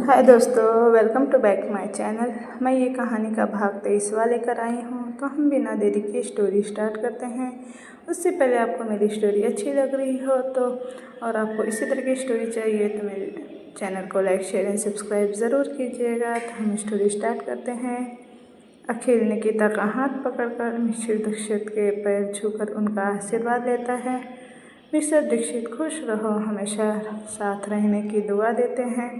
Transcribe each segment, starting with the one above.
हाय दोस्तों, welcome to back my channel. मैं ये कहानी का भाग 23वां लेकर आई हूँ। तो हम बिना देरी के स्टोरी स्टार्ट करते हैं। उससे पहले आपको मेरी स्टोरी अच्छी लग रही हो तो और आपको इसी तरह की स्टोरी चाहिए तो मेरे चैनल को लाइक शेयर एंड सब्सक्राइब ज़रूर कीजिएगा। तो हम स्टोरी स्टार्ट करते हैं। अखिल निकिता का हाथ पकड़कर मिस्टर दीक्षित के पैर छूकर उनका आशीर्वाद लेता है। मिस्टर दीक्षित खुश रहो, हमेशा साथ रहने की दुआ देते हैं।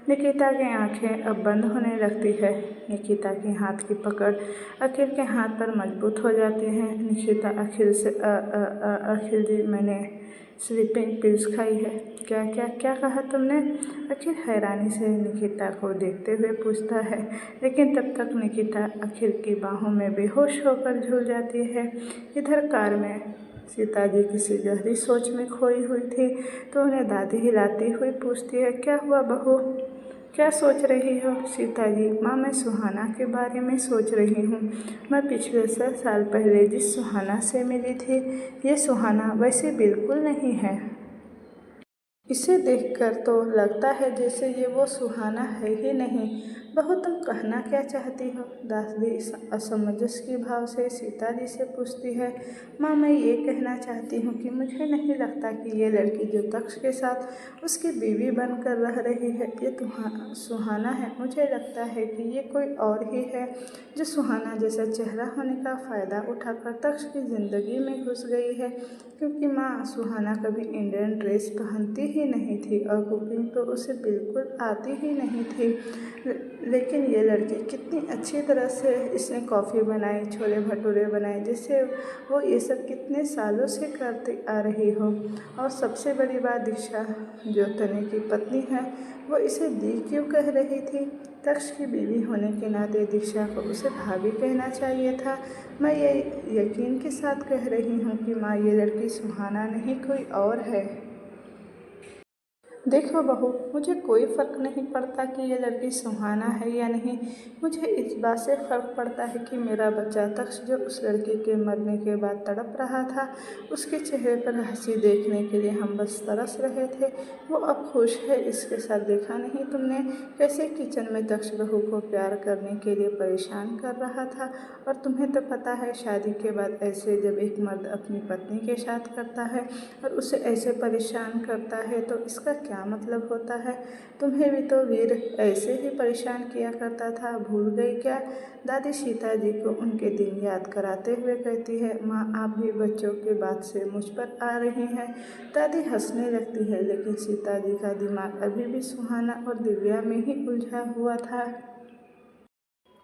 निकिता की आंखें अब बंद होने लगती है। निकिता के हाथ की पकड़ अखिल के हाथ पर मजबूत हो जाती है। निकिता अखिल से अखिल जी, मैंने स्लीपिंग पिल्स खाई है। क्या क्या क्या कहा तुमने? अखिल हैरानी से निकिता को देखते हुए पूछता है, लेकिन तब तक निकिता अखिल की बाहों में बेहोश होकर झूल जाती है। इधर कार में सीता जी किसी गहरी सोच में खोई हुई थी तो उन्हें दादी हिलाती हुई पूछती है, क्या हुआ बहू, क्या सोच रही हो? सीता जी, माँ मैं सुहाना के बारे में सोच रही हूँ। मैं पिछले 7 साल पहले जिस सुहाना से मिली थी, ये सुहाना वैसे बिल्कुल नहीं है। इसे देखकर तो लगता है जैसे ये वो सुहाना है ही नहीं। बहू तुम कहना क्या चाहती हो? दादी असमंजस के भाव से सीता जी से पूछती है। माँ मैं ये कहना चाहती हूँ कि मुझे नहीं लगता कि ये लड़की जो तक्ष के साथ उसकी बीवी बनकर रह रही है ये सुहाना है। मुझे लगता है कि ये कोई और ही है जो सुहाना जैसा चेहरा होने का फ़ायदा उठाकर तक्ष की ज़िंदगी में घुस गई है। क्योंकि माँ सुहाना कभी इंडियन ड्रेस पहनती ही नहीं थी और कुकिंग तो उसे बिल्कुल आती ही नहीं थी। लेकिन ये लड़की कितनी अच्छी तरह से इसने कॉफ़ी बनाई, छोले भटूरे बनाए, जैसे वो ये सब कितने सालों से करती आ रही हो। और सबसे बड़ी बात, दीक्षा जो तने की पत्नी है वो इसे दी क्यों कह रही थी? तक्ष की बीवी होने के नाते दीक्षा को उसे भाभी कहना चाहिए था। मैं ये यकीन के साथ कह रही हूँ कि माँ ये लड़की सुहाना नहीं कोई और है। देखो बहू, मुझे कोई फ़र्क नहीं पड़ता कि ये लड़की सुहाना है या नहीं। मुझे इस बात से फ़र्क पड़ता है कि मेरा बच्चा तक्ष जो उस लड़की के मरने के बाद तड़प रहा था, उसके चेहरे पर हंसी देखने के लिए हम बस तरस रहे थे। वो अब खुश है, इसके साथ देखा नहीं तुमने कैसे किचन में तक्ष बहू को प्यार करने के लिए परेशान कर रहा था। और तुम्हें तो पता है शादी के बाद ऐसे जब एक मर्द अपनी पत्नी के साथ करता है और उसे ऐसे परेशान करता है तो इसका क्या मतलब होता है? तुम्हें भी तो वीर ऐसे ही परेशान किया करता था, भूल गई क्या? दादी सीता जी को उनके दिन याद कराते हुए कहती है। माँ आप भी बच्चों के बात से मुझ पर आ रही हैं। दादी हंसने लगती है, लेकिन सीता जी का दिमाग अभी भी सुहाना और दिव्या में ही उलझा हुआ था।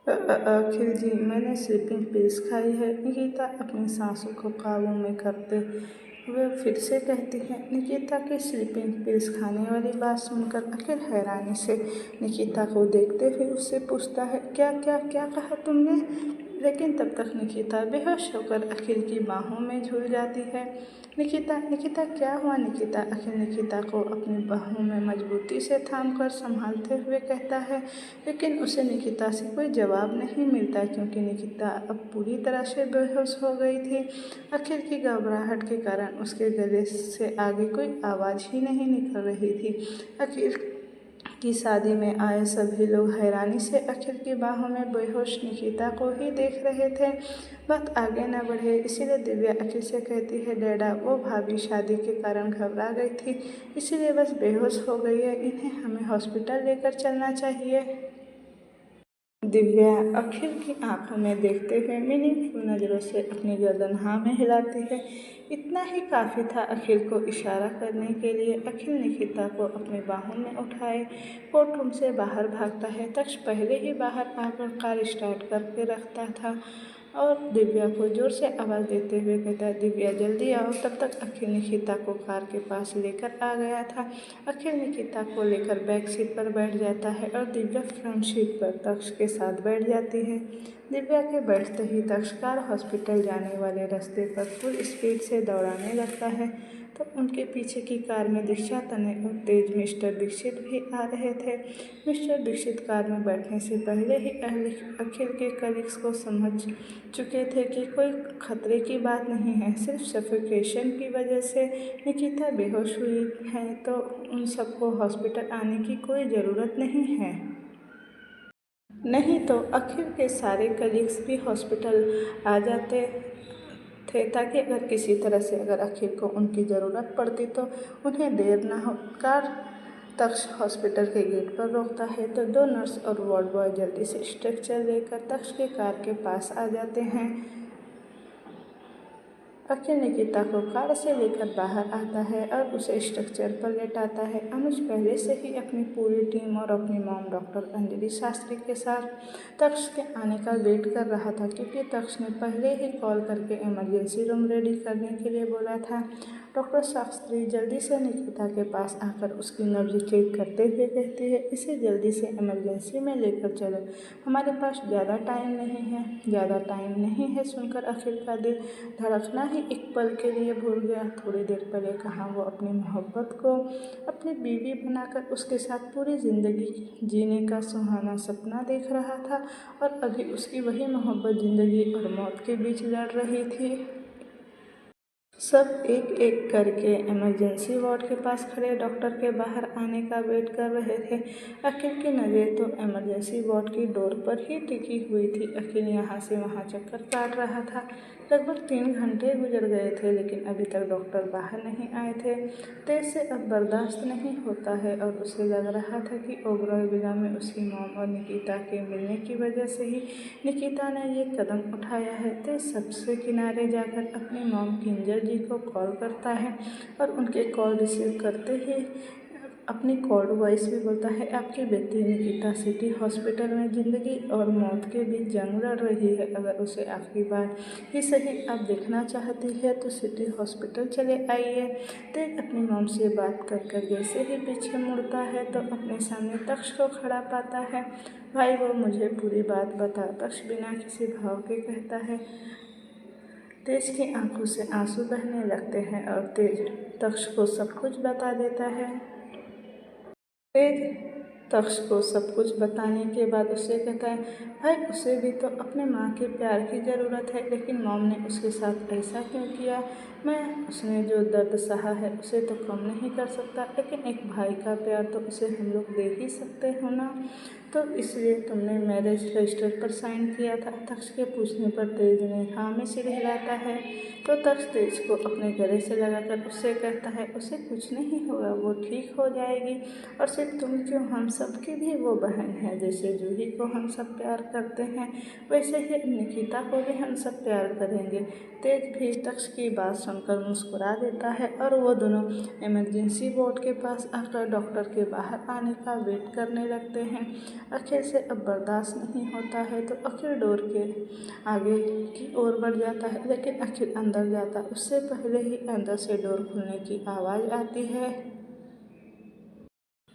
अखिल जी, मैंने स्लीपिंग पिल्स खाई है। निकिता अपनी सांसों को काबू में करते हुए फिर से कहती है। निकिता की स्लीपिंग पिल्स खाने वाली बात सुनकर अखिल हैरानी से निकिता को देखते हुए उससे पूछता है, क्या क्या क्या कहा तुमने? लेकिन तब तक निकिता बेहोश होकर अखिल की बाहों में झूल जाती है। निकिता निकिता क्या हुआ? निकिता अखिल निकिता को अपनी बाहों में मजबूती से थामकर संभालते हुए कहता है, लेकिन उसे निकिता से कोई जवाब नहीं मिलता क्योंकि निकिता अब पूरी तरह से बेहोश हो गई थी। अखिल की घबराहट के कारण उसके गले से आगे कोई आवाज़ ही नहीं निकल रही थी। अखिल की शादी में आए सभी लोग हैरानी से अखिल की बाहों में बेहोश निकिता को ही देख रहे थे। बात आगे न बढ़े इसीलिए दिव्या अखिल से कहती है, डैडा वो भाभी शादी के कारण घबरा गई थी, इसीलिए बस बेहोश हो गई है, इन्हें हमें हॉस्पिटल लेकर चलना चाहिए। दिव्या अखिल की आंखों में देखते हुए मीनिंगफुल नज़रों से अपनी गर्दन हाँ में हिलाती है। इतना ही काफ़ी था अखिल को इशारा करने के लिए। अखिल निकिता को अपनी बाहों में उठाए कोर्टरूम से बाहर भागता है। तक्ष पहले ही बाहर आकर कार स्टार्ट करके रखता था और दिव्या को जोर से आवाज़ देते हुए कहता है, दिव्या जल्दी आओ। तब तक अखिल निकिता को कार के पास लेकर आ गया था। अखिल निकिता को लेकर बैक सीट पर बैठ जाता है और दिव्या फ्रंट सीट पर तक्ष के साथ बैठ जाती है। दिव्या के बैठते ही तक्ष कार हॉस्पिटल जाने वाले रास्ते पर फुल स्पीड से दौड़ाने लगता है। तो उनके पीछे की कार में दीक्षा, तनय और तेज मिस्टर दीक्षित भी आ रहे थे। मिस्टर दीक्षित कार में बैठने से पहले ही अखिल के कलीग्स को समझ चुके थे कि कोई खतरे की बात नहीं है, सिर्फ सफोकेशन की वजह से निकिता बेहोश हुई है, तो उन सबको हॉस्पिटल आने की कोई ज़रूरत नहीं है। नहीं तो अखिल के सारे कलीग्स भी हॉस्पिटल आ जाते थे, ताकि अगर किसी तरह से अगर अखिल को उनकी ज़रूरत पड़ती तो उन्हें देर ना हो। कार तक्ष हॉस्पिटल के गेट पर रोकता है तो दो नर्स और वार्ड बॉय जल्दी से स्ट्रेचर लेकर तक्ष के कार के पास आ जाते हैं। अखिल निकिता को कार से लेकर बाहर आता है और उसे स्ट्रक्चर पर लेटाता है। अनुज पहले से ही अपनी पूरी टीम और अपनी मॉम डॉक्टर अंजलि शास्त्री के साथ तक्ष के आने का वेट कर रहा था, क्योंकि तक्ष ने पहले ही कॉल करके इमरजेंसी रूम रेडी करने के लिए बोला था। डॉक्टर शास्त्री जल्दी से निकिता के पास आकर उसकी नब्ज चेक करते हुए कहती है, इसे जल्दी से इमरजेंसी में लेकर चलो, हमारे पास ज़्यादा टाइम नहीं है। ज़्यादा टाइम नहीं है सुनकर अखिल का दिल धड़कना ही एक पल के लिए भूल गया। थोड़ी देर पहले कहाँ वो अपनी मोहब्बत को अपनी बीवी बनाकर उसके साथ पूरी ज़िंदगी जीने का सुहाना सपना देख रहा था, और अभी उसकी वही मोहब्बत ज़िंदगी और मौत के बीच लड़ रही थी। सब एक एक करके इमरजेंसी वार्ड के पास खड़े डॉक्टर के बाहर आने का वेट कर रहे थे। अखिल की नज़र तो इमरजेंसी वार्ड की डोर पर ही टिकी हुई थी। अखिल यहाँ से वहाँ चक्कर काट रहा था। लगभग 3 घंटे गुजर गए थे, लेकिन अभी तक डॉक्टर बाहर नहीं आए थे। तेज से अब बर्दाश्त नहीं होता है, और उसे लग रहा था कि ओबरॉय विला में उसकी मॉम और निकिता के मिलने की वजह से ही निकिता ने ये कदम उठाया है। तेज सबसे किनारे जाकर अपनी मॉम किंजल जी को कॉल करता है, और उनके कॉल रिसीव करते ही अपनी कोल्ड वॉइस में बोलता है, आपकी बेटी निकिता सिटी हॉस्पिटल में ज़िंदगी और मौत के बीच जंग लड़ रही है। अगर उसे आखिरी बार ही सही आप देखना चाहती है तो सिटी हॉस्पिटल चले आइए। तेज अपनी मॉम से बात कर जैसे ही पीछे मुड़ता है तो अपने सामने तक्ष को खड़ा पाता है। भाई वो मुझे पूरी बात बता, तक्ष बिना किसी भाव के कहता है। तेज की आंखों से आंसू बहने लगते हैं और तेज तक्ष को सब कुछ बता देता है। तेज तक्ष को सब कुछ बताने के बाद उससे कहता है, भाई उसे भी तो अपने माँ के प्यार की ज़रूरत है, लेकिन मॉम ने उसके साथ ऐसा क्यों किया। मैं उसने जो दर्द सहा है उसे तो कम नहीं कर सकता, लेकिन एक भाई का प्यार तो उसे हम लोग दे ही सकते हो ना, तो इसलिए तुमने मैरिज रजिस्टर पर साइन किया था। तक्ष के पूछने पर तेज ने हाँ में सिर हिलाता है, तो तक्ष तेज को अपने गले से लगाकर उससे कहता है, उसे कुछ नहीं होगा, वो ठीक हो जाएगी। और सिर्फ तुम क्यों, हम सब की भी वो बहन है। जैसे जूही को हम सब प्यार करते हैं, वैसे ही निकिता को भी हम सब प्यार करेंगे। तेज भी तक्ष की बात सुनकर मुस्कुरा देता है, और वो दोनों इमरजेंसी वार्ड के पास आकर डॉक्टर के बाहर आने का वेट करने लगते हैं। अखिल से अब बर्दाश्त नहीं होता है, तो अखिल डोर के आगे की ओर बढ़ जाता है, लेकिन अखिल अंदर जाता उससे पहले ही अंदर से डोर खुलने की आवाज़ आती है,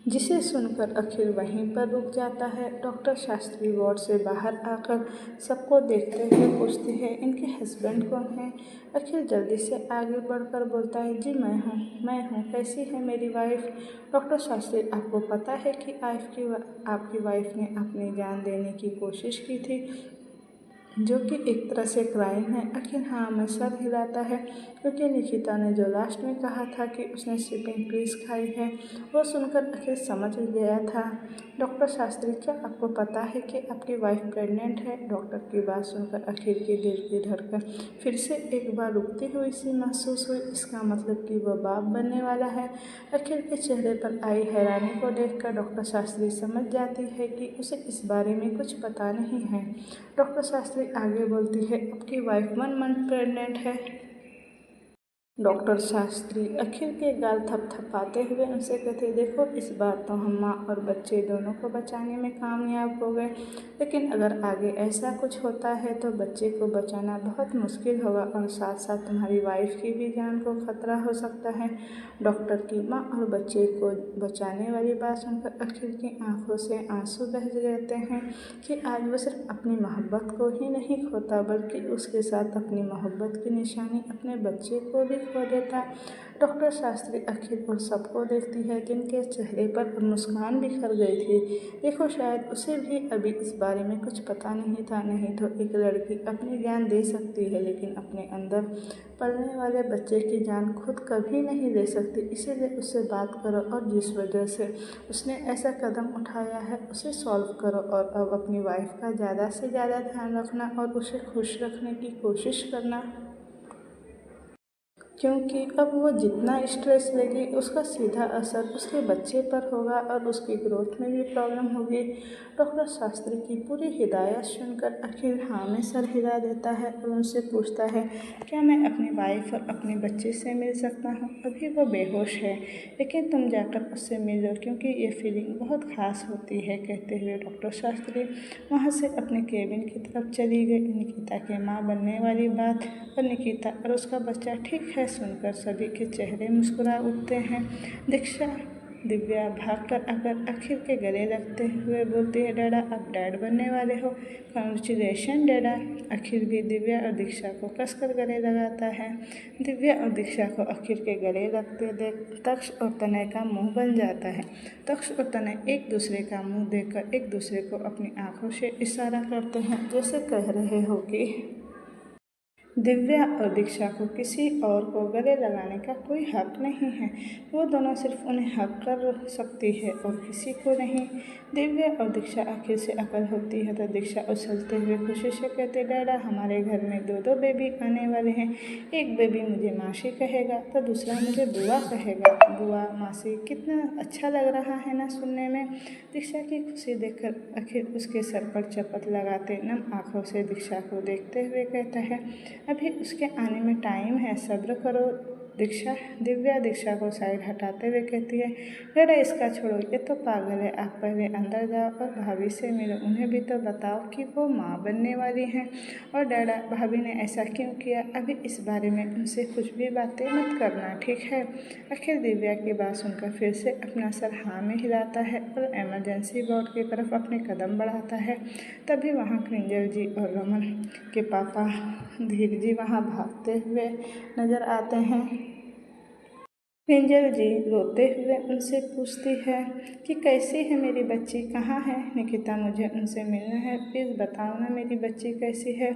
जिसे सुनकर अखिल वहीं पर रुक जाता है। डॉक्टर शास्त्री वार्ड से बाहर आकर सबको देखते हुए पूछती है, इनके हस्बैंड कौन हैं। अखिल जल्दी से आगे बढ़कर बोलता है, जी मैं हूँ, कैसी है मेरी वाइफ। डॉक्टर शास्त्री, आपको पता है कि आपकी वाइफ ने अपनी जान देने की कोशिश की थी, जो कि एक तरह से क्राइम है। अखिल हाँ में सर हिलाता है, क्योंकि निकिता ने जो लास्ट में कहा था कि उसने स्लीपिंग पिल्स खाई है, वो सुनकर अखिल समझ गया था। डॉक्टर शास्त्री, क्या आपको पता है कि आपकी वाइफ प्रेग्नेंट है। डॉक्टर की बात सुनकर अखिल के दिल की धड़कन फिर से एक बार रुकती हुई सी महसूस हुई। इसका मतलब कि वह बाप बनने वाला है। अखिल के चेहरे पर आई हैरानी को देखकर डॉक्टर शास्त्री समझ जाती है कि उसे इस बारे में कुछ पता नहीं है। डॉक्टर शास्त्री आगे बोलती है, आपकी वाइफ 1 मंथ प्रेग्नेंट है। डॉक्टर शास्त्री अखिल के गाल थपथपाते हुए उनसे कहते, देखो इस बार तो हम माँ और बच्चे दोनों को बचाने में कामयाब हो गए, लेकिन अगर आगे ऐसा कुछ होता है तो बच्चे को बचाना बहुत मुश्किल होगा, और साथ साथ तुम्हारी वाइफ की भी जान को खतरा हो सकता है। डॉक्टर की माँ और बच्चे को बचाने वाली बात सुनकर अखिल की आंखों से आंसू बह जाते हैं कि आज वो सिर्फ अपनी मोहब्बत को ही नहीं खोता, बल्कि उसके साथ अपनी मोहब्बत की निशानी अपने बच्चे को भी खो देता। डॉक्टर शास्त्री अखिल और सबको देखती है जिनके चेहरे पर अब मुस्कान बिखर गई थी। देखो शायद उसे भी अभी इस बारे में कुछ पता नहीं था, नहीं तो एक लड़की अपनी जान दे सकती है लेकिन अपने अंदर पलने वाले बच्चे की जान खुद कभी नहीं दे सकती। इसीलिए उससे बात करो और जिस वजह से उसने ऐसा कदम उठाया है उसे सॉल्व करो और अब अपनी वाइफ का ज़्यादा से ज़्यादा ध्यान रखना और उसे खुश रखने की कोशिश करना, क्योंकि अब वो जितना स्ट्रेस लेगी उसका सीधा असर उसके बच्चे पर होगा और उसकी ग्रोथ में भी प्रॉब्लम होगी। डॉक्टर शास्त्री की पूरी हिदायत सुनकर अखिल हाँ में सर हिला देता है और उनसे पूछता है, क्या मैं अपनी वाइफ और अपने बच्चे से मिल सकता हूँ? अभी वो बेहोश है लेकिन तुम जाकर उससे मिल लो क्योंकि ये फीलिंग बहुत ख़ास होती है। कहते हुए डॉक्टर शास्त्री वहाँ से अपने केबिन की तरफ चली गई। निकिता के माँ बनने वाली बात और निकिता और उसका बच्चा ठीक है सुनकर सभी के चेहरे मुस्कुरा उठते हैं। दीक्षा दिव्या भागकर आकर अखिल के गले लगते हुए बोलती है, डैडा आप डैड बनने वाले हो, कॉन्ग्रेचुलेशन डैडा। अखिल भी दिव्या और दीक्षा को कसकर गले लगाता है। दिव्या और दीक्षा को अखिल के गले लगते देख तक्ष और तनय का मुंह बन जाता है। तक्ष और तनय एक दूसरे का मुंह देखकर एक दूसरे को अपनी आंखों से इशारा करते हैं जैसे कह रहे हो कि दिव्या और दीक्षा को किसी और को गले लगाने का कोई हक नहीं है, वो दोनों सिर्फ उन्हें हक कर सकती है और किसी को नहीं। दिव्या और दीक्षा आखिर से अकल होती है तो दीक्षा उछलते हुए खुशी से कहते, डैडा हमारे घर में दो बेबी आने वाले हैं, एक बेबी मुझे मासी कहेगा तो दूसरा मुझे बुआ कहेगा। बुआ मासी कितना अच्छा लग रहा है ना सुनने में। दीक्षा की खुशी देखकर अखिल उसके सर पर चपत लगाते नम आँखों से दीक्षा को देखते हुए कहता है, अभी उसके आने में टाइम है, सब्र करो। दिव्या दीक्षा को साइड हटाते हुए कहती है, डैडा इसका छोड़ो, ये तो पागल है, आप पहले अंदर जाओ और भाभी से मिलो, उन्हें भी तो बताओ कि वो माँ बनने वाली हैं। और डैडा भाभी ने ऐसा क्यों किया, अभी इस बारे में उनसे कुछ भी बातें मत करना, ठीक है। आखिर दिव्या की बात सुनकर फिर से अपना सर हाँ में हिलाता है और इमरजेंसी वार्ड की तरफ अपने कदम बढ़ाता है। तभी वहाँ क्रिंजल जी और रमन के पापा धीर जी वहाँ भागते हुए नजर आते हैं। क्रिंजल जी रोते हुए उनसे पूछती है कि कैसी है मेरी बच्ची, कहाँ है निकिता, मुझे उनसे मिलना है, प्लीज़ बताओ ना मेरी बच्ची कैसी है।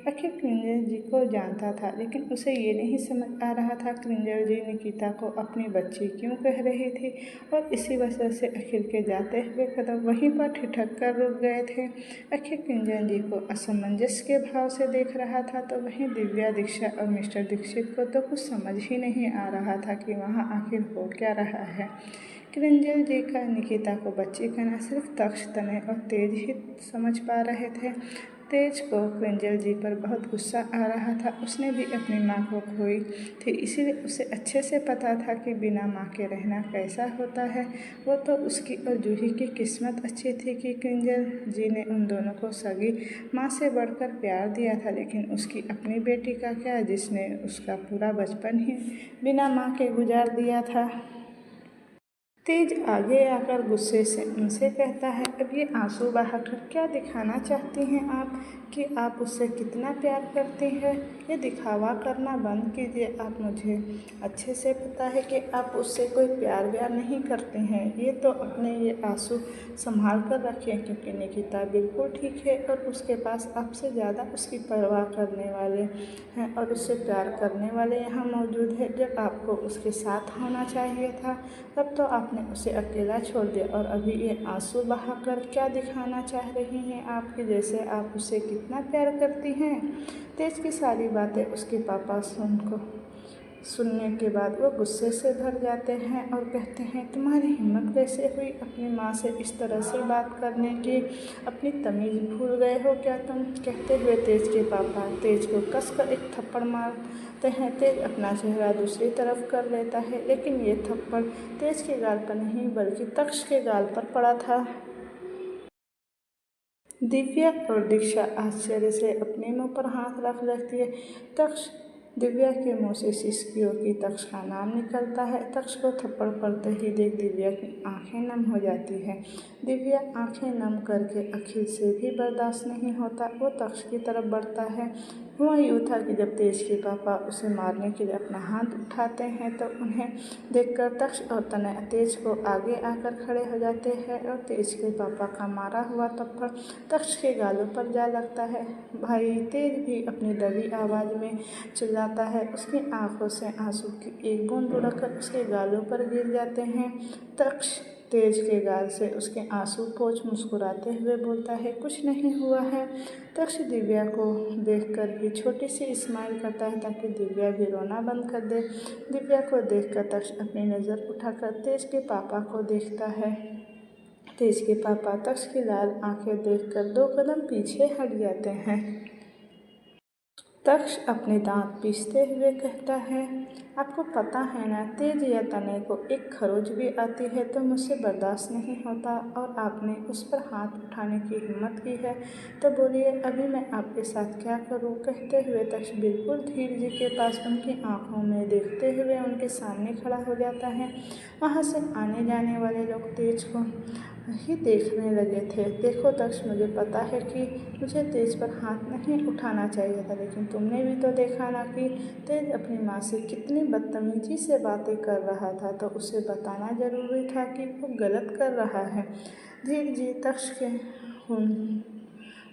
आखिर क्रिंजल जी को जानता था लेकिन उसे ये नहीं समझ आ रहा था क्रिंजल जी निकिता को अपनी बच्ची क्यों कह रही थी और इसी वजह से अखिल के जाते हुए कदम वहीं पर ठिठक कर रुक गए थे। आखिर क्रिंजल जी को असमंजस के भाव से देख रहा था तो वहीं दिव्या दीक्षा और मिस्टर दीक्षित को तो कुछ समझ ही नहीं आ रहा था कि वहाँ आखिर हो क्या रहा है। क्रिंजल जी का निकिता को बच्ची कहना सिर्फ तक्ष, तनय और तेज ही समझ पा रहे थे। तेज को क्रिंजल जी पर बहुत गुस्सा आ रहा था, उसने भी अपनी माँ को खोई थी इसीलिए उसे अच्छे से पता था कि बिना माँ के रहना कैसा होता है। वो तो उसकी और जूही की किस्मत अच्छी थी कि क्रिंजल जी ने उन दोनों को सगी माँ से बढ़कर प्यार दिया था, लेकिन उसकी अपनी बेटी का क्या जिसने उसका पूरा बचपन ही बिना माँ के गुजार दिया था। तेज आगे आकर गुस्से से उनसे कहता है, अब ये आंसू बहाकर क्या दिखाना चाहती हैं आप कि आप उससे कितना प्यार करती हैं। ये दिखावा करना बंद कीजिए, आप मुझे अच्छे से पता है कि आप उससे कोई प्यार व्यार नहीं करते हैं। ये तो अपने ये आंसू संभाल कर रखें क्योंकि निकिता बिल्कुल ठीक है और उसके पास आपसे ज़्यादा उसकी परवाह करने वाले हैं और उससे प्यार करने वाले यहाँ मौजूद है। जब आपको उसके साथ होना चाहिए था तब तो आपने उसे अकेला छोड़ दिया और अभी ये आंसू बहाकर क्या दिखाना चाह रही हैं आपके जैसे आप उसे कितना प्यार करती हैं। तेज की सारी बातें उसके पापा सुनने के बाद वो गुस्से से भर जाते हैं और कहते हैं, तुम्हारी हिम्मत कैसे हुई अपनी माँ से इस तरह से बात करने की, अपनी तमीज़ भूल गए हो क्या तुम। कहते हुए तेज के पापा तेज को कसकर एक थप्पड़ मारते हैं। तेज अपना चेहरा दूसरी तरफ कर लेता है लेकिन ये थप्पड़ तेज के गाल पर नहीं बल्कि तक्ष के गाल पर पड़ा था। दिव्या और दीक्षा आश्चर्य से अपने मुंह पर हाथ रख लेती है। तक्ष दिव्या के मुंह से सिसकियों की तक्ष का नाम निकलता है। तक्ष को थप्पड़ पड़ते ही देख दिव्या की आंखें नम हो जाती है। दिव्या आंखें नम करके अखिल से भी बर्दाश्त नहीं होता, वो तक्ष की तरफ बढ़ता है। हुआ यूँ था कि जब तेज के पापा उसे मारने के लिए अपना हाथ उठाते हैं तो उन्हें देखकर तक्ष और तनय तेज को आगे आकर खड़े हो जाते हैं और तेज के पापा का मारा हुआ थप्पड़ तक्ष के गालों पर जा लगता है। भाई तेज भी अपनी दबी आवाज़ में चिल्लाता है। उसकी आंखों से आंसू की एक बूंद लुढ़ककर उसके गालों पर गिर जाते हैं। तक्ष तेज के गाल से उसके आंसू पोंछ मुस्कुराते हुए बोलता है, कुछ नहीं हुआ है। तक्ष दिव्या को देखकर भी छोटी सी स्माइल करता है ताकि दिव्या भी रोना बंद कर दे। दिव्या को देखकर तक्ष अपनी नज़र उठाकर तेज के पापा को देखता है। तेज के पापा तक्ष की लाल आंखें देखकर 2 कदम पीछे हट जाते हैं। तक्ष अपने दांत पीसते हुए कहता है, आपको पता है ना, तेज या तनय को एक खरोच भी आती है तो मुझसे बर्दाश्त नहीं होता, और आपने उस पर हाथ उठाने की हिम्मत की है तो बोलिए अभी मैं आपके साथ क्या करूं। कहते हुए तक्ष बिल्कुल धीर जी के पास उनकी आंखों में देखते हुए उनके सामने खड़ा हो जाता है। वहाँ से आने जाने वाले लोग तेज को ही देखने लगे थे। देखो तक्ष, मुझे पता है कि मुझे तेज पर हाथ नहीं उठाना चाहिए था, लेकिन तुमने भी तो देखा ना कि तेज अपनी माँ से कितनी बदतमीजी से बातें कर रहा था, तो उसे बताना जरूरी था कि वो गलत कर रहा है। धीर जी तक्ष के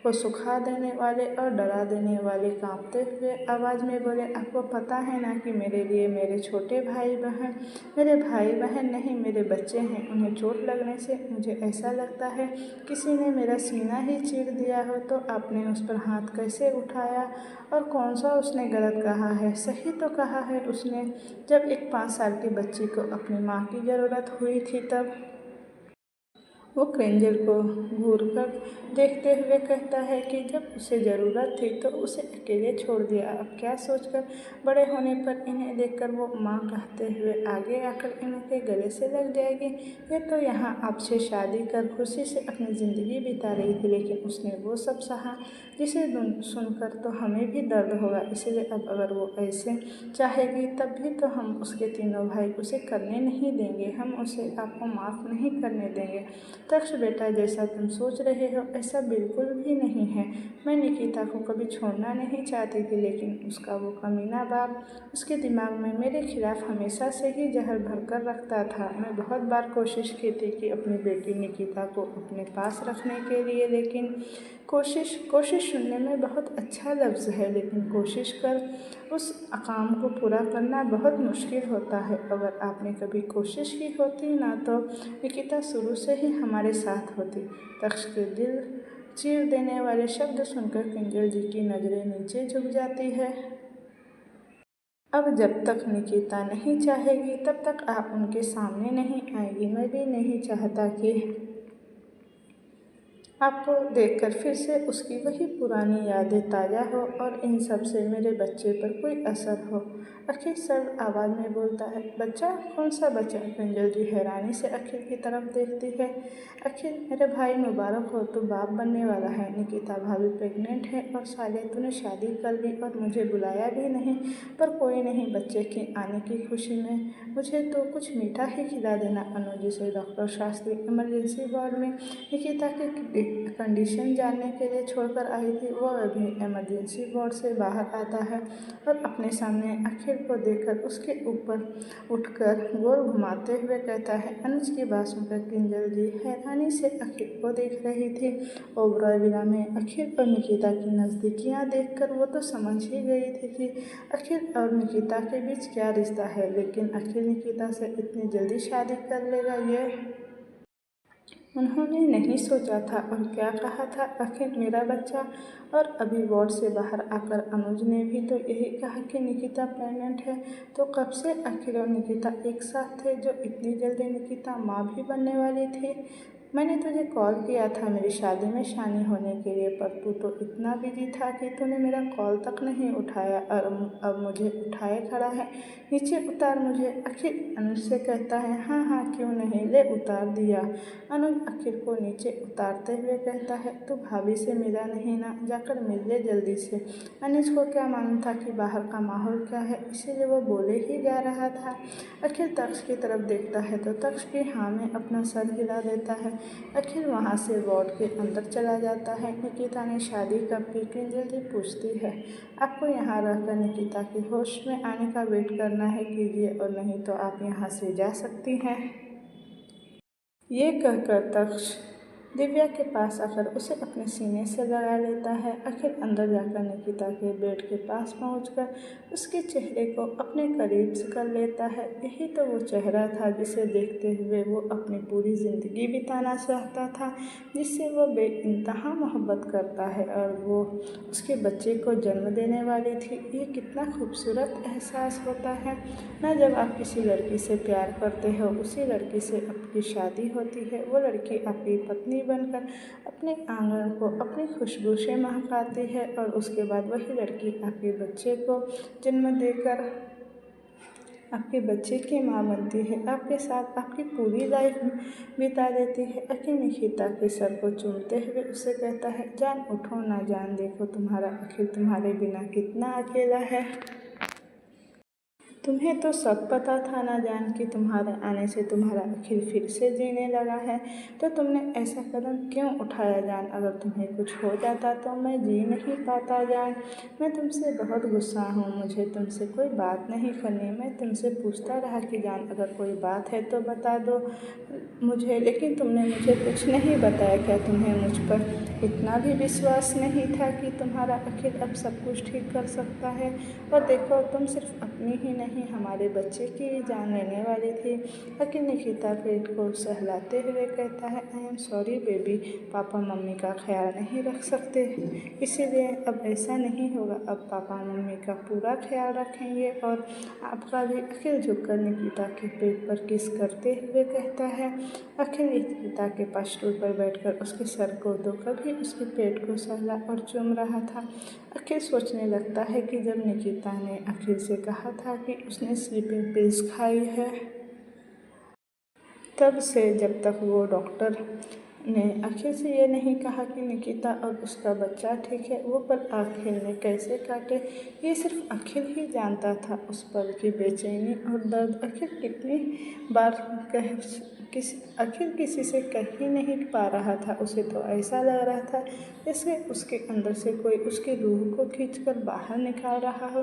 को सुखा देने वाले और डरा देने वाले कांपते हुए आवाज़ में बोले, आपको पता है ना कि मेरे लिए मेरे छोटे भाई बहन नहीं, मेरे बच्चे हैं। उन्हें चोट लगने से मुझे ऐसा लगता है किसी ने मेरा सीना ही चीर दिया हो, तो आपने उस पर हाथ कैसे उठाया? और कौन सा उसने गलत कहा है? सही तो कहा है उसने। जब एक 5 साल की बच्ची को अपनी माँ की ज़रूरत हुई थी तब वो क्रेंजल को घूरकर देखते हुए कहता है कि जब उसे ज़रूरत थी तो उसे अकेले छोड़ दिया। अब क्या सोचकर बड़े होने पर इन्हें देखकर वो माँ कहते हुए आगे आकर इनके गले से लग जाएगी। ये तो यहाँ आपसे शादी कर खुशी से अपनी ज़िंदगी बिता रही थी, लेकिन उसने वो सब सहा जिसे सुनकर तो हमें भी दर्द होगा। इसलिए अब अगर वो ऐसे चाहेगी तब भी तो हम उसके तीनों भाई उसे करने नहीं देंगे, हम उसे आपको माफ़ नहीं करने देंगे। तक्ष बेटा, जैसा तुम सोच रहे हो ऐसा बिल्कुल भी नहीं है। मैं निकिता को कभी छोड़ना नहीं चाहती थी, लेकिन उसका वो कमीना बाप उसके दिमाग में मेरे खिलाफ हमेशा से ही जहर भर कर रखता था। मैं बहुत बार कोशिश की थी कि अपनी बेटी निकिता को अपने पास रखने के लिए, लेकिन कोशिश सुनने में बहुत अच्छा लफ्ज़ है, लेकिन कोशिश कर उस काम को पूरा करना बहुत मुश्किल होता है। अगर आपने कभी कोशिश की होती ना तो निकिता शुरू से ही हमारे साथ होती। तक्ष के दिल चीर देने वाले शब्द सुनकर किंजल जी की नज़रें नीचे झुक जाती है। अब जब तक निकिता नहीं चाहेगी तब तक आप उनके सामने नहीं आएगी। मैं भी नहीं चाहता कि आपको देखकर फिर से उसकी वही पुरानी यादें ताज़ा हो और इन सब से मेरे बच्चे पर कोई असर हो। अखिल सर्द आवाज़ में बोलता है, बच्चा? कौन सा बच्चा? किंजल जी हैरानी से अखिल की तरफ देखती है। अखिल, मेरे भाई मुबारक हो, तू बाप बनने वाला है। निकिता भाभी प्रेग्नेंट है और साले तूने शादी कर ली और मुझे बुलाया भी नहीं। पर कोई नहीं, बच्चे के आने की खुशी में मुझे तो कुछ मीठा ही खिला देना। अनुज जिसे डॉक्टर शास्त्री इमरजेंसी वार्ड में निकिता की कंडीशन जानने के लिए छोड़कर आई थी, वो अभी इमरजेंसी वार्ड से बाहर आता है और अपने सामने अखिल को देखकर उसके ऊपर उठकर गोल घुमाते हुए कहता है। अनुज की बात सुनकर किंजल जी हैरानी से अखिल को देख रही थी। ओबरॉय विला में अखिल और निकिता की नज़दीकियाँ देखकर वो तो समझ ही गई थी कि अखिल और निकिता के बीच क्या रिश्ता है, लेकिन अखिल निकिता से इतनी जल्दी शादी कर लेगा ये उन्होंने नहीं सोचा था। और क्या कहा था अखिल, मेरा बच्चा? और अभी वार्ड से बाहर आकर अनुज ने भी तो यही कहा कि निकिता प्रेग्नेंट है। तो कब से अखिल और निकिता एक साथ थे जो इतनी जल्दी निकिता माँ भी बनने वाली थी? मैंने तुझे कॉल किया था मेरी शादी में शामिल होने के लिए, पर तू तो इतना बिजी था कि तूने मेरा कॉल तक नहीं उठाया और अब मुझे उठाए खड़ा है। नीचे उतार मुझे। अखिल अनुज से कहता है। हाँ हाँ क्यों नहीं, ले उतार दिया। अनुज अखिल को नीचे उतारते हुए कहता है, तू भाभी से मिला नहीं ना, जाकर मिल ले जल्दी से। अनुज को क्या मालूम था कि बाहर का माहौल क्या है, इसीलिए वो बोले ही जा रहा था। अखिल तक्ष की तरफ देखता है तो तक्ष भी हाँ में अपना सर हिला देता है। अखिल वहाँ से वार्ड के अंदर चला जाता है। निकिता ने शादी कब की किंजल पूछती है। आपको यहाँ रहकर निकिता के होश में आने का वेट करना है, कीजिए, और नहीं तो आप यहाँ से जा सकती हैं। ये कहकर तक्ष दिव्या के पास आकर उसे अपने सीने से लगा लेता है। अखिल अंदर जाकर निकिता के बेड के पास पहुंचकर उसके चेहरे को अपने करीब से कर लेता है। यही तो वो चेहरा था जिसे देखते हुए वो अपनी पूरी ज़िंदगी बिताना चाहता था, जिससे वो बेइंतहा मोहब्बत करता है और वो उसके बच्चे को जन्म देने वाली थी। ये कितना खूबसूरत एहसास होता है ना, जब आप किसी लड़की से प्यार करते हो, उसी लड़की से आपकी शादी होती है, वो लड़की आपकी पत्नी बनकर अपने आंगन को अपनी खुशबू से महकाती है और उसके बाद वही लड़की आपके बच्चे को जन्म देकर आपके बच्चे की माँ बनती है, आपके साथ आपकी पूरी लाइफ बिता देती है। अखिल निकिता के सर को चूमते हुए उसे कहता है, जान उठो ना जान, देखो तुम्हारा अखिल तुम्हारे बिना कितना अकेला है। तुम्हें तो सब पता था ना जान कि तुम्हारे आने से तुम्हारा अखिल फिर से जीने लगा है, तो तुमने ऐसा कदम क्यों उठाया जान? अगर तुम्हें कुछ हो जाता तो मैं जी नहीं पाता जान। मैं तुमसे बहुत गुस्सा हूँ, मुझे तुमसे कोई बात नहीं करनी। मैं तुमसे पूछता रहा कि जान अगर कोई बात है तो बता दो मुझे, लेकिन तुमने मुझे कुछ नहीं बताया। क्या तुम्हें मुझ पर इतना भी विश्वास नहीं था कि तुम्हारा अखिल अब सब कुछ ठीक कर सकता है? और देखो, तुम सिर्फ अपनी ही नहीं हमारे बच्चे की भी जान लेने वाली थी। अखिल निकिता पेट को सहलाते हुए कहता है, आई am sorry baby, papa mummy का ख्याल नहीं रख सकते, इसीलिए अब ऐसा नहीं होगा। अब पापा मम्मी का पूरा ख्याल रखेंगे और आपका भी। अखिल झुककर निकिता के पेट पर किस करते हुए कहता है। अखिल निकिता के पास स्टूल पर बैठकर उसके सर को दो कभी उसके पेट को सहला और चूम रहा था। अखिल सोचने लगता है कि जब निकिता ने अखिल से कहा था कि उसने स्लीपिंग पिल्स खाई है, तब से जब तक वो डॉक्टर ने अखिल से ये नहीं कहा कि निकिता और उसका बच्चा ठीक है, वो पल अखिल ने कैसे काटे ये सिर्फ अखिल ही जानता था। उस पल की बेचैनी और दर्द अखिल कितनी बार अखिल किसी से कह ही नहीं पा रहा था। उसे तो ऐसा लग रहा था जैसे उसके अंदर से कोई उसकी रूह को खींचकर बाहर निकाल रहा हो।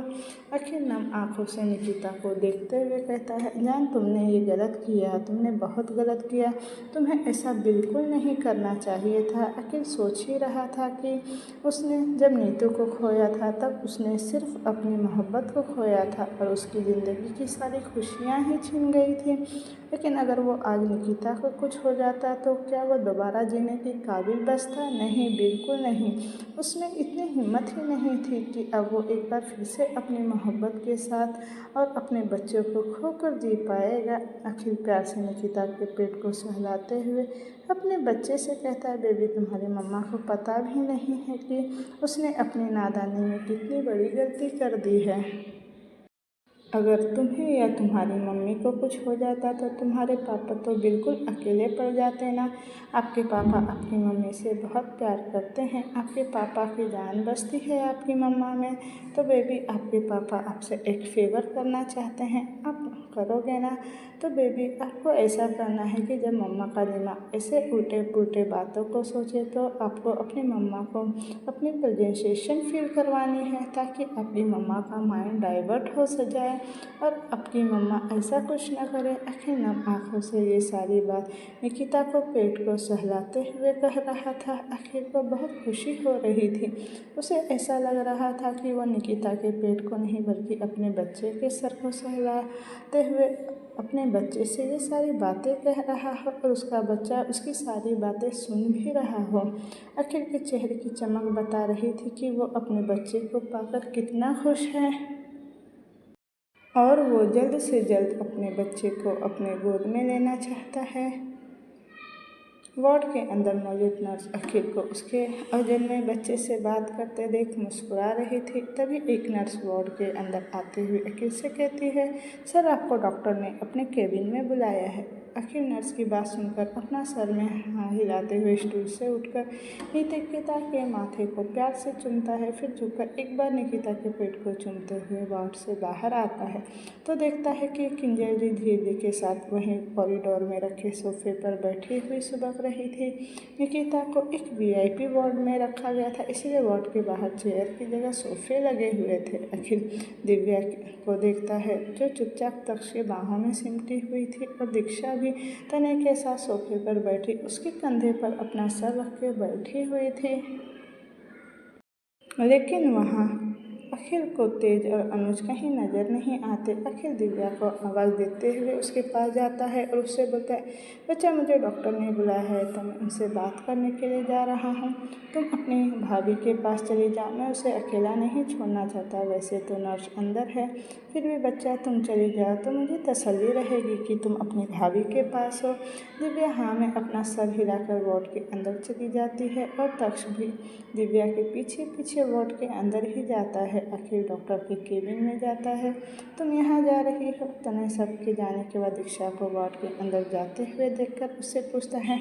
अखिल नम आंखों से निकिता को देखते हुए कहता है, जान तुमने ये गलत किया, तुमने बहुत गलत किया, तुम्हें ऐसा बिल्कुल नहीं करना चाहिए था। अखिल सोच ही रहा था कि उसने जब नीतू को खोया था तब उसने सिर्फ अपनी मोहब्बत को खोया था और उसकी ज़िंदगी की सारी खुशियाँ ही छिन गई थी। लेकिन अगर वो आज निकिता को कुछ हो जाता तो क्या वो दोबारा जीने की काबिल बचता? नहीं, बिल्कुल नहीं। उसमें इतनी हिम्मत ही नहीं थी कि अब वो एक बार फिर से अपनी मोहब्बत के साथ और अपने बच्चों को खोकर जी पाएगा। अखिल प्यार से निकिता के पेट को सहलाते हुए अपने बच्चे से कहता है, बेबी तुम्हारी मम्मा को पता भी नहीं है कि उसने अपनी नादानी में कितनी बड़ी गलती कर दी है। अगर तुम्हें या तुम्हारी मम्मी को कुछ हो जाता तो तुम्हारे पापा तो बिल्कुल अकेले पड़ जाते ना। आपके पापा आपकी मम्मी से बहुत प्यार करते हैं, आपके पापा की जान बसती है आपकी मम्मा में। तो बेबी आपके पापा आपसे एक फेवर करना चाहते हैं, आप करोगे ना? तो बेबी आपको ऐसा करना है कि जब मम्मा का दिमाग ऐसे उल्टे पुल्टे बातों को सोचे तो आपको अपनी मम्मा को अपनी प्रेजेंटेशन फील करवानी है, ताकि आपकी मम्मा का माइंड डाइवर्ट हो जाए और आपकी मम्मा ऐसा कुछ न करे। अखिल नम आँखों से ये सारी बात निकिता को पेट को सहलाते हुए कह रहा था। अखिल को बहुत खुशी हो रही थी। उसे ऐसा लग रहा था कि वो निकिता के पेट को नहीं बल्कि अपने बच्चे के सर को सहलाते हुए अपने बच्चे से ये सारी बातें कह रहा हो और उसका बच्चा उसकी सारी बातें सुन भी रहा हो। अखिल के चेहरे की चमक बता रही थी कि वो अपने बच्चे को पाकर कितना खुश है और वो जल्द से जल्द अपने बच्चे को अपने गोद में लेना चाहता है। वार्ड के अंदर मौजूद नर्स अखिल को उसके अजन्मे बच्चे से बात करते देख मुस्कुरा रही थी। तभी एक नर्स वार्ड के अंदर आते हुए अखिल से कहती है, सर आपको डॉक्टर ने अपने केबिन में बुलाया है। आखिर नर्स की बात सुनकर अपना सर में हाँ हिलाते हुए स्टूल से उठकर निकिता के माथे को प्यार से चूमता है। फिर झुककर एक बार निकिता के पेट को चूमते हुए वार्ड से बाहर आता है तो देखता है कि किंजल जी धीरे के साथ वहीं कॉरिडोर में रखे सोफे पर बैठी हुई सुबक रही थी। निकिता को एक VIP वार्ड में रखा गया था, इसलिए वार्ड के बाहर चेयर की जगह सोफे लगे हुए थे। अखिल दिव्या को देखता है जो चुपचाप तख्त के बाहों में सिमटी हुई थी और दीक्षा भी तने के साथ सोफे पर बैठी उसके कंधे पर अपना सर रख के बैठी हुई थी। लेकिन वहाँ अखिल को तेज और अनुज कहीं नजर नहीं आते। अखिल दिव्या को आवाज़ देते हुए उसके पास जाता है और उससे बोलता है, बच्चा मुझे डॉक्टर ने बुलाया है तो मैं उनसे बात करने के लिए जा रहा हूँ। तुम अपनी भाभी के पास चली जाओ, मैं उसे अकेला नहीं छोड़ना चाहता। वैसे तो नर्स अंदर है, फिर भी बच्चा तुम चली जाओ तो मुझे तसल्ली रहेगी कि तुम अपनी भाभी के पास हो। दिव्या हाँ में अपना सर हिलाकर वार्ड के अंदर चली जाती है और तक्ष भी दिव्या के पीछे पीछे वार्ड के अंदर ही जाता है। अखिल डॉक्टर के केबिन में जाता है। तुम यहाँ जा रही हो? तने सबके जाने के बाद दीक्षा को वार्ड के अंदर जाते हुए देखकर उससे पूछता है,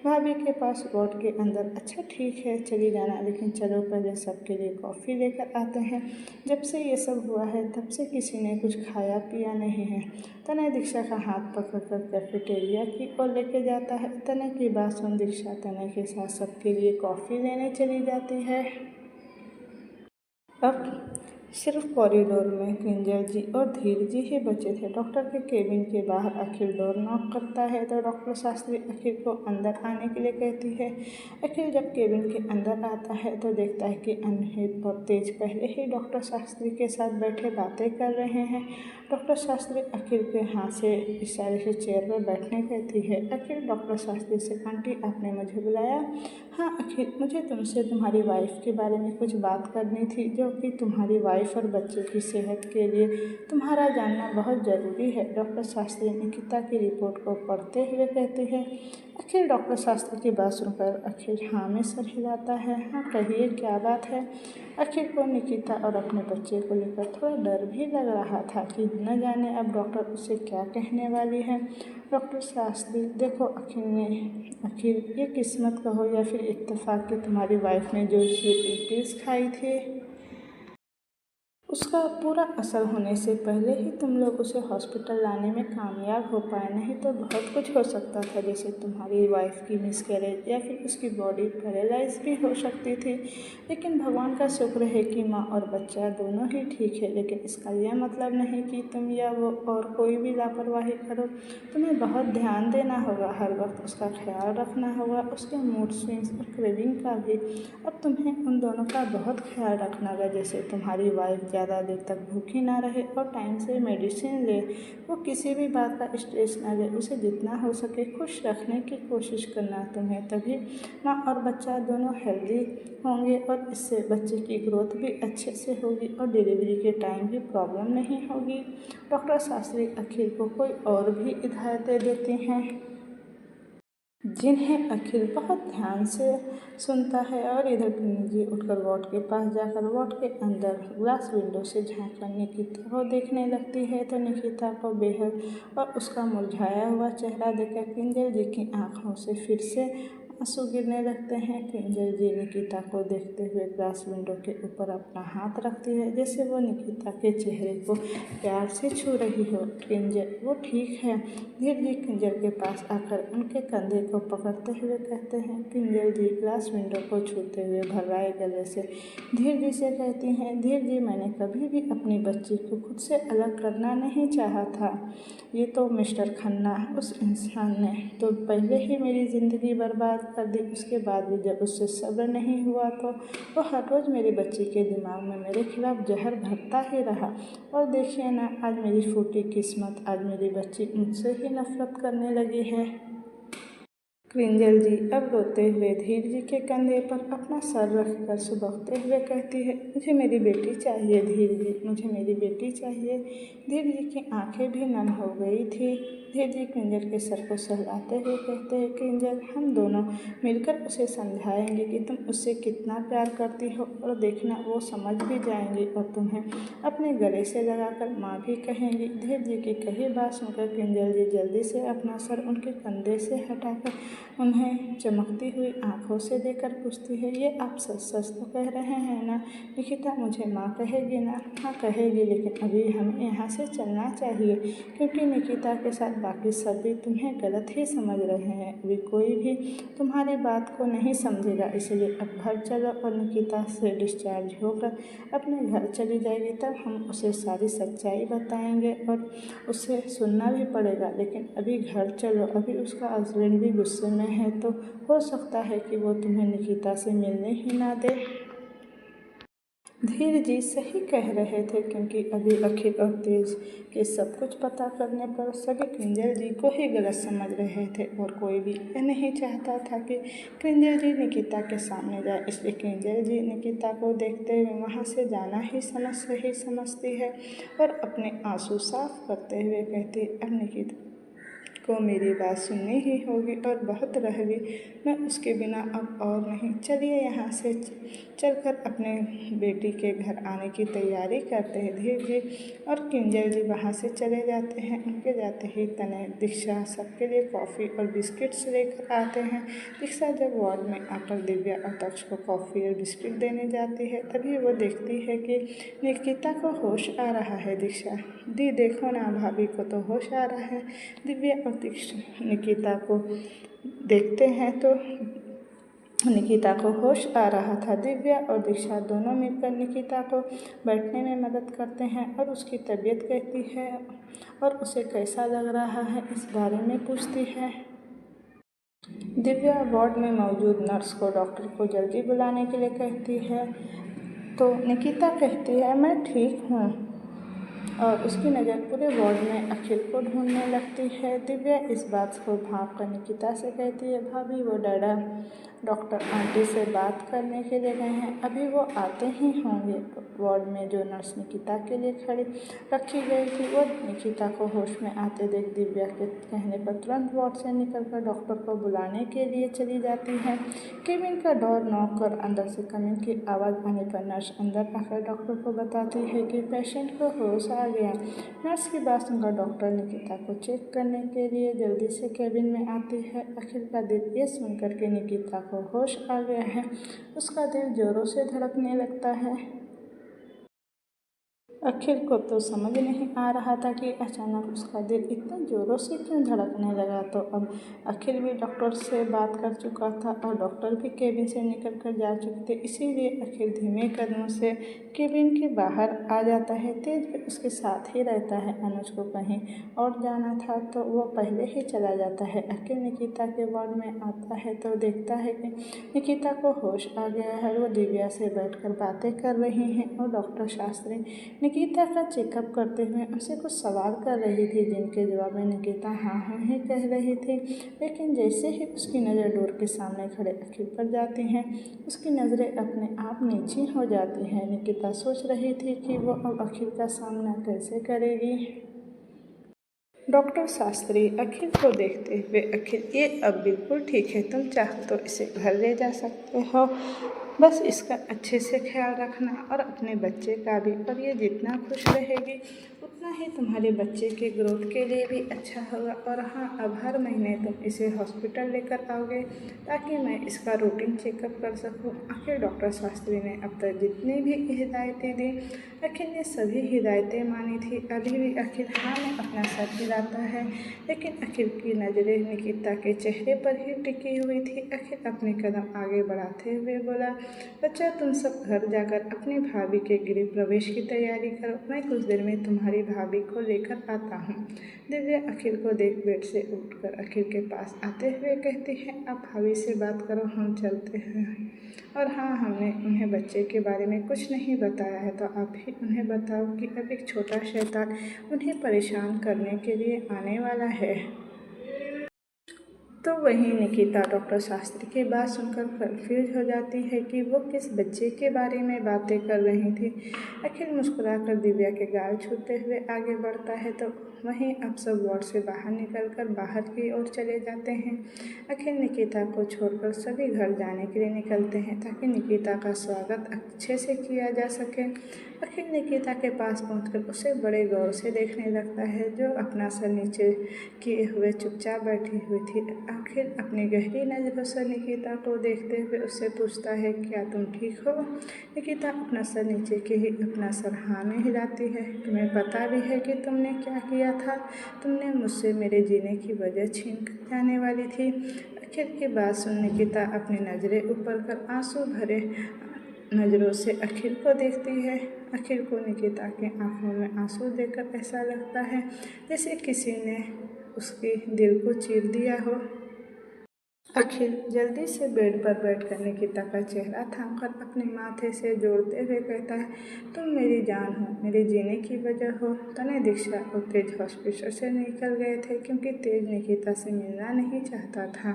भाभी के पास वार्ड के अंदर? अच्छा ठीक है चली जाना, लेकिन चलो पहले सबके लिए कॉफ़ी लेकर आते हैं। जब से ये सब हुआ है तब से किसी ने कुछ खाया पिया नहीं है। तने दीक्षा का हाथ पकड़कर कैफेटेरिया की ओर लेके जाता है। तने की बात सुन दीक्षा तने के साथ सबके लिए कॉफ़ी लेने चली जाती है। अब सिर्फ कॉरिडोर में किंजल जी और धीर जी ही बचे थे। डॉक्टर के केबिन के बाहर अखिल डोर नॉक करता है तो डॉक्टर शास्त्री अखिल को अंदर आने के लिए कहती है। अखिल जब केबिन के अंदर आता है तो देखता है कि अनहित और तेज पहले ही डॉक्टर शास्त्री के साथ बैठे बातें कर रहे हैं। डॉक्टर शास्त्री अखिल के हाथ से इशारे से चेयर पर बैठने कहती है। अखिल डॉक्टर शास्त्री से, आंटी आपने मुझे बुलाया? हाँ अखिल, मुझे तुमसे तुम्हारी वाइफ के बारे में कुछ बात करनी थी, जो कि तुम्हारी वाइफ और बच्चे की सेहत के लिए तुम्हारा जानना बहुत ज़रूरी है। डॉक्टर शास्त्री निकिता की रिपोर्ट को पढ़ते हुए कहते हैं। अखिल डॉक्टर शास्त्री की बात सुनकर अखिल हाँ में सर हिलाता है। हाँ कहिए क्या बात है? अखिल को निकिता और अपने बच्चे को लेकर थोड़ा डर भी लग रहा था कि न जाने अब डॉक्टर उससे क्या कहने वाली है। डॉक्टर शास्त्री देखो अखिल ये किस्मत कहो या फिर इत्तेफाक कि तुम्हारी वाइफ ने जो पिल्स खाई थी उसका पूरा असर होने से पहले ही तुम लोग उसे हॉस्पिटल लाने में कामयाब हो पाए, नहीं तो बहुत कुछ हो सकता था। जैसे तुम्हारी वाइफ की मिसकैरेज या फिर उसकी बॉडी पैरालाइज भी हो सकती थी। लेकिन भगवान का शुक्र है कि माँ और बच्चा दोनों ही ठीक है। लेकिन इसका यह मतलब नहीं कि तुम या वो और कोई भी लापरवाही करो। तुम्हें बहुत ध्यान देना होगा, हर वक्त उसका ख्याल रखना होगा, उसके मूड स्विंग्स और क्रेविंग का भी। अब तुम्हें उन दोनों का बहुत ख्याल रखना होगा। जैसे तुम्हारी वाइफ ज़्यादा देर तक भूखी ना रहे और टाइम से मेडिसिन ले, वो किसी भी बात का स्ट्रेस ना ले, उसे जितना हो सके खुश रखने की कोशिश करना तुम्हें, तभी माँ और बच्चा दोनों हेल्दी होंगे और इससे बच्चे की ग्रोथ भी अच्छे से होगी और डिलीवरी के टाइम भी प्रॉब्लम नहीं होगी। डॉक्टर शास्त्री अखिल को कोई और भी हिदायतें देते हैं जिन्हें अखिल बहुत ध्यान से सुनता है। और इधर जी उठकर वार्ड के पास जाकर वार्ड के अंदर ग्लास विंडो से झांककर निकिता को देखने लगती है तो निकिता को बेहद और उसका मुरझाया हुआ चेहरा देखकर किंजल जी की आंखों से फिर से आंसू गिरने लगते हैं। किंजल जी निकिता को देखते हुए ग्लास विंडो के ऊपर अपना हाथ रखती है, जैसे वो निकिता के चेहरे को प्यार से छू रही हो। किंजल वो ठीक है। धीर जी किंजल के पास आकर उनके कंधे को पकड़ते हुए कहते हैं। किंजल जी ग्लास विंडो को छूते हुए भर्राए गले से धीर जी से कहती हैं, धीर जी मैंने कभी भी अपनी बच्ची को खुद से अलग करना नहीं चाहा था। ये तो मिस्टर खन्ना उस इंसान ने तो पहले ही मेरी ज़िंदगी बर्बाद कर दी। उसके बाद भी जब उससे सब्र नहीं हुआ तो वो हर रोज़ मेरे बच्चे के दिमाग में मेरे खिलाफ जहर भरता ही रहा। और देखिए ना, आज मेरी फूटी किस्मत, आज मेरी बच्ची मुझसे ही नफरत करने लगी है। क्रिंजल जी अब रोते हुए धीर जी के कंधे पर अपना सर रखकर सुबकते हुए कहती है, मुझे मेरी बेटी चाहिए धीर जी, मुझे मेरी बेटी चाहिए। धीर जी की आंखें भी नम हो गई थी। धीर जी क्रिंजल के सर को सहलाते हुए कहते हैं, क्रिंजल हम दोनों मिलकर उसे समझाएंगे कि तुम उससे कितना प्यार करती हो और देखना वो समझ भी जाएंगी और तुम्हें अपने गले से लगाकर माँ भी कहेंगी। धीर जी की कही बात सुनकर क्रिंजल जी जल्दी से अपना सर उनके कंधे से हटाकर उन्हें चमकती हुई आंखों से देखकर पूछती है, ये आप सच सच तो कह रहे हैं ना? निकिता मुझे माँ कहेगी ना? हाँ कहेगी, लेकिन अभी हमें यहाँ से चलना चाहिए क्योंकि निकिता के साथ बाकी सभी तुम्हें गलत ही समझ रहे हैं। अभी कोई भी तुम्हारी बात को नहीं समझेगा, इसलिए अब घर चलो और निकिता से डिस्चार्ज होकर अपने घर चली जाएगी, तब हम उसे सारी सच्चाई बताएंगे और उसे सुनना भी पड़ेगा। लेकिन अभी घर चलो, अभी उसका हस्बैंड भी गुस्से में है तो हो सकता है कि वो तुम्हें निकिता से मिलने ही ना दे। धीर जी सही कह रहे थे क्योंकि अभी अखिल और तेज के सब कुछ पता करने पर सभी क्रिंजल जी को ही गलत समझ रहे थे और कोई भी यह नहीं चाहता था कि क्रिंजल जी निकिता के सामने जाए। इसलिए क्रिंजल जी निकिता को देखते हुए वहाँ से जाना ही सही समझती है और अपने आंसू साफ करते हुए कहती, अब निकिता को मेरी बात सुननी ही होगी और बहुत रह भी मैं उसके बिना अब और नहीं। चलिए यहाँ से चलकर अपने बेटी के घर आने की तैयारी करते हैं। धीर जी और किंजल जी वहाँ से चले जाते हैं। उनके जाते ही तनय दीक्षा सबके लिए कॉफ़ी और बिस्किट्स लेकर आते हैं। दीक्षा जब वार्ड में आकर दिव्या और दक्ष को कॉफ़ी और बिस्किट देने जाती है तभी वो देखती है कि निकिता को होश आ रहा है। दीक्षा दी देखो ना, भाभी को तो होश आ रहा है। दिव्या और निकिता को देखते हैं तो निकिता को होश आ रहा था। दिव्या और दीक्षा दोनों मिलकर निकिता को बैठने में मदद करते हैं और उसकी तबीयत कहती है और उसे कैसा लग रहा है इस बारे में पूछती है। दिव्या वार्ड में मौजूद नर्स को डॉक्टर को जल्दी बुलाने के लिए कहती है तो निकिता कहती है मैं ठीक हूँ और उसकी नज़र पूरे वार्ड में अखिल को ढूंढने लगती है। दिव्या इस बात को भाप कर निकिता से कहती है, भाभी वो डाडा डॉक्टर आंटी से बात करने के लिए गए हैं, अभी वो आते ही होंगे। वार्ड में जो नर्स निकिता के लिए खड़ी रखी गई थी वो निकिता को होश में आते देख दिव्या के कहने पर तुरंत वार्ड से निकलकर डॉक्टर को बुलाने के लिए चली जाती है। केबिन का डोर नॉक कर अंदर से कमिंग की आवाज़ आने पर नर्स अंदर आकर डॉक्टर को बताती है कि पेशेंट को होश आ गया। नर्स की बात सुनकर डॉक्टर निकिता को चेक करने के लिए जल्दी से केबिन में आती है। अखिल का दिल ये सुनकर कि निकिता को होश आ गया है, उसका दिल जोरों से धड़कने लगता है। अखिल को तो समझ नहीं आ रहा था कि अचानक उसका दिल इतने ज़ोरों से क्यों धड़कने लगा। तो अब अखिल भी डॉक्टर से बात कर चुका था और डॉक्टर भी केबिन से निकल कर जा चुके थे, इसीलिए अखिल धीमे कदमों से केबिन के बाहर आ जाता है। तेज भी उसके साथ ही रहता है। अनुज को कहीं और जाना था तो वो पहले ही चला जाता है। अखिल निकिता के वार्ड में आता है तो देखता है कि निकिता को होश आ गया है। वो दिव्या से बैठकर बातें कर रही हैं और डॉक्टर शास्त्री निकिता का चेकअप करते हुए उनसे कुछ सवाल कर रही थी, जिनके जवाब में निकिता हाँ हाँ ही कह रही थी। लेकिन जैसे ही उसकी नज़र डोर के सामने खड़े अखिल पर जाती हैं, उसकी नज़रें अपने आप नीची हो जाती हैं। निकिता सोच रही थी कि वो अब अखिल का सामना कैसे करेगी। डॉक्टर शास्त्री अखिल को देखते हुए, अखिल ये अब बिल्कुल ठीक है, तुम चाहो तो इसे घर ले जा सकते हो, बस इसका अच्छे से ख्याल रखना और अपने बच्चे का भी। और ये जितना खुश रहेगी उतना ही तुम्हारे बच्चे के ग्रोथ के लिए भी अच्छा होगा। और हाँ, अब हर महीने तुम इसे हॉस्पिटल लेकर आओगे ताकि मैं इसका रूटीन चेकअप कर सकूं। आखिर डॉक्टर शास्त्री ने अब तक जितनी भी हिदायतें दी अखिल ने सभी हिदायतें मानी थी। अभी भी अखिल हाँ में अपना सर हिलाता है, लेकिन अखिल की नज़रें निकिता के चेहरे पर ही टिकी हुई थी। अखिल अपने कदम आगे बढ़ाते हुए बोला, बच्चा तुम सब घर जाकर अपनी भाभी के गृह प्रवेश की तैयारी करो, मैं कुछ देर में तुम्हारी भाभी को लेकर आता हूँ। दिव्या अखिल को देख बेड से उठकर अखिल के पास आते हुए कहती है, आप भाभी से बात करो, हम चलते हैं। और हाँ, हमने उन्हें बच्चे के बारे में कुछ नहीं बताया है, तो आप ही उन्हें बताओ कि अब एक छोटा शैतान उन्हें परेशान करने के लिए आने वाला है। तो वहीं निकिता डॉक्टर शास्त्री की बात सुनकर कंफ्यूज हो जाती है कि वो किस बच्चे के बारे में बातें कर रही थी। अखिल मुस्कुराकर दिव्या के गाल छूते हुए आगे बढ़ता है, तो वहीं अब सब वार्ड से बाहर निकलकर बाहर की ओर चले जाते हैं। अखिल निकिता को छोड़कर सभी घर जाने के लिए निकलते हैं ताकि निकिता का स्वागत अच्छे से किया जा सके। अखिल निकिता के पास पहुंचकर उसे बड़े गौर से देखने लगता है, जो अपना सर नीचे किए हुए चुपचाप बैठी हुई थी। आखिर अपनी गहरी नज़रों से निकिता को देखते हुए उससे पूछता है, क्या तुम ठीक हो? निकिता अपना सर नीचे के ही अपना सर हाँ में हिलाती है। तुम्हें पता भी है कि तुमने क्या किया था? तुमने मुझसे मेरे जीने की वजह छीन कर जाने वाली थी। अखिल की बात सुन निकिता अपनी नज़रें ऊपर कर आंसू भरे नज़रों से अखिल को देखती है। अखिल को निकिता की आंखों में आंसू देखकर ऐसा लगता है जैसे किसी ने उसके दिल को चीर दिया हो। अखिल जल्दी से बेड पर बैठकर निकिता का चेहरा थामकर अपने माथे से जोड़ते हुए कहता है, तुम मेरी जान हो, मेरे जीने की वजह हो। तने, दीक्षा और तेज हॉस्पिटल से निकल गए थे क्योंकि तेज निकिता से मिलना नहीं चाहता था,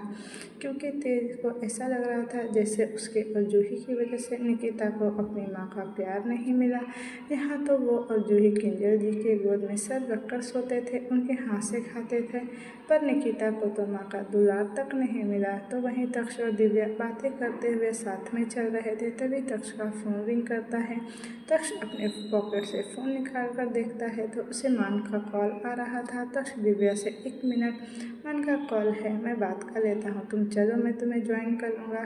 क्योंकि तेज को ऐसा लग रहा था जैसे उसके और जूही की वजह से निकिता को अपनी माँ का प्यार नहीं मिला। यहाँ तो वो और जूही किंजल जी के गोद में सर रखकर सोते थे, उनके हाथ से खाते थे, पर निकिता को तो माँ का दुलार तक नहीं मिला। तो वहीं तक्ष और दिव्या बातें करते हुए साथ में चल रहे थे। तभी तक्ष का फ़ोन रिंग करता है। तक्ष अपने पॉकेट से फ़ोन निकाल कर देखता है तो उसे मान का कॉल आ रहा था। तक्ष दिव्या से, 1 मिनट, मान का कॉल है, मैं बात कर लेता हूँ, तुम चलो, मैं तुम्हें ज्वाइन कर लूँगा।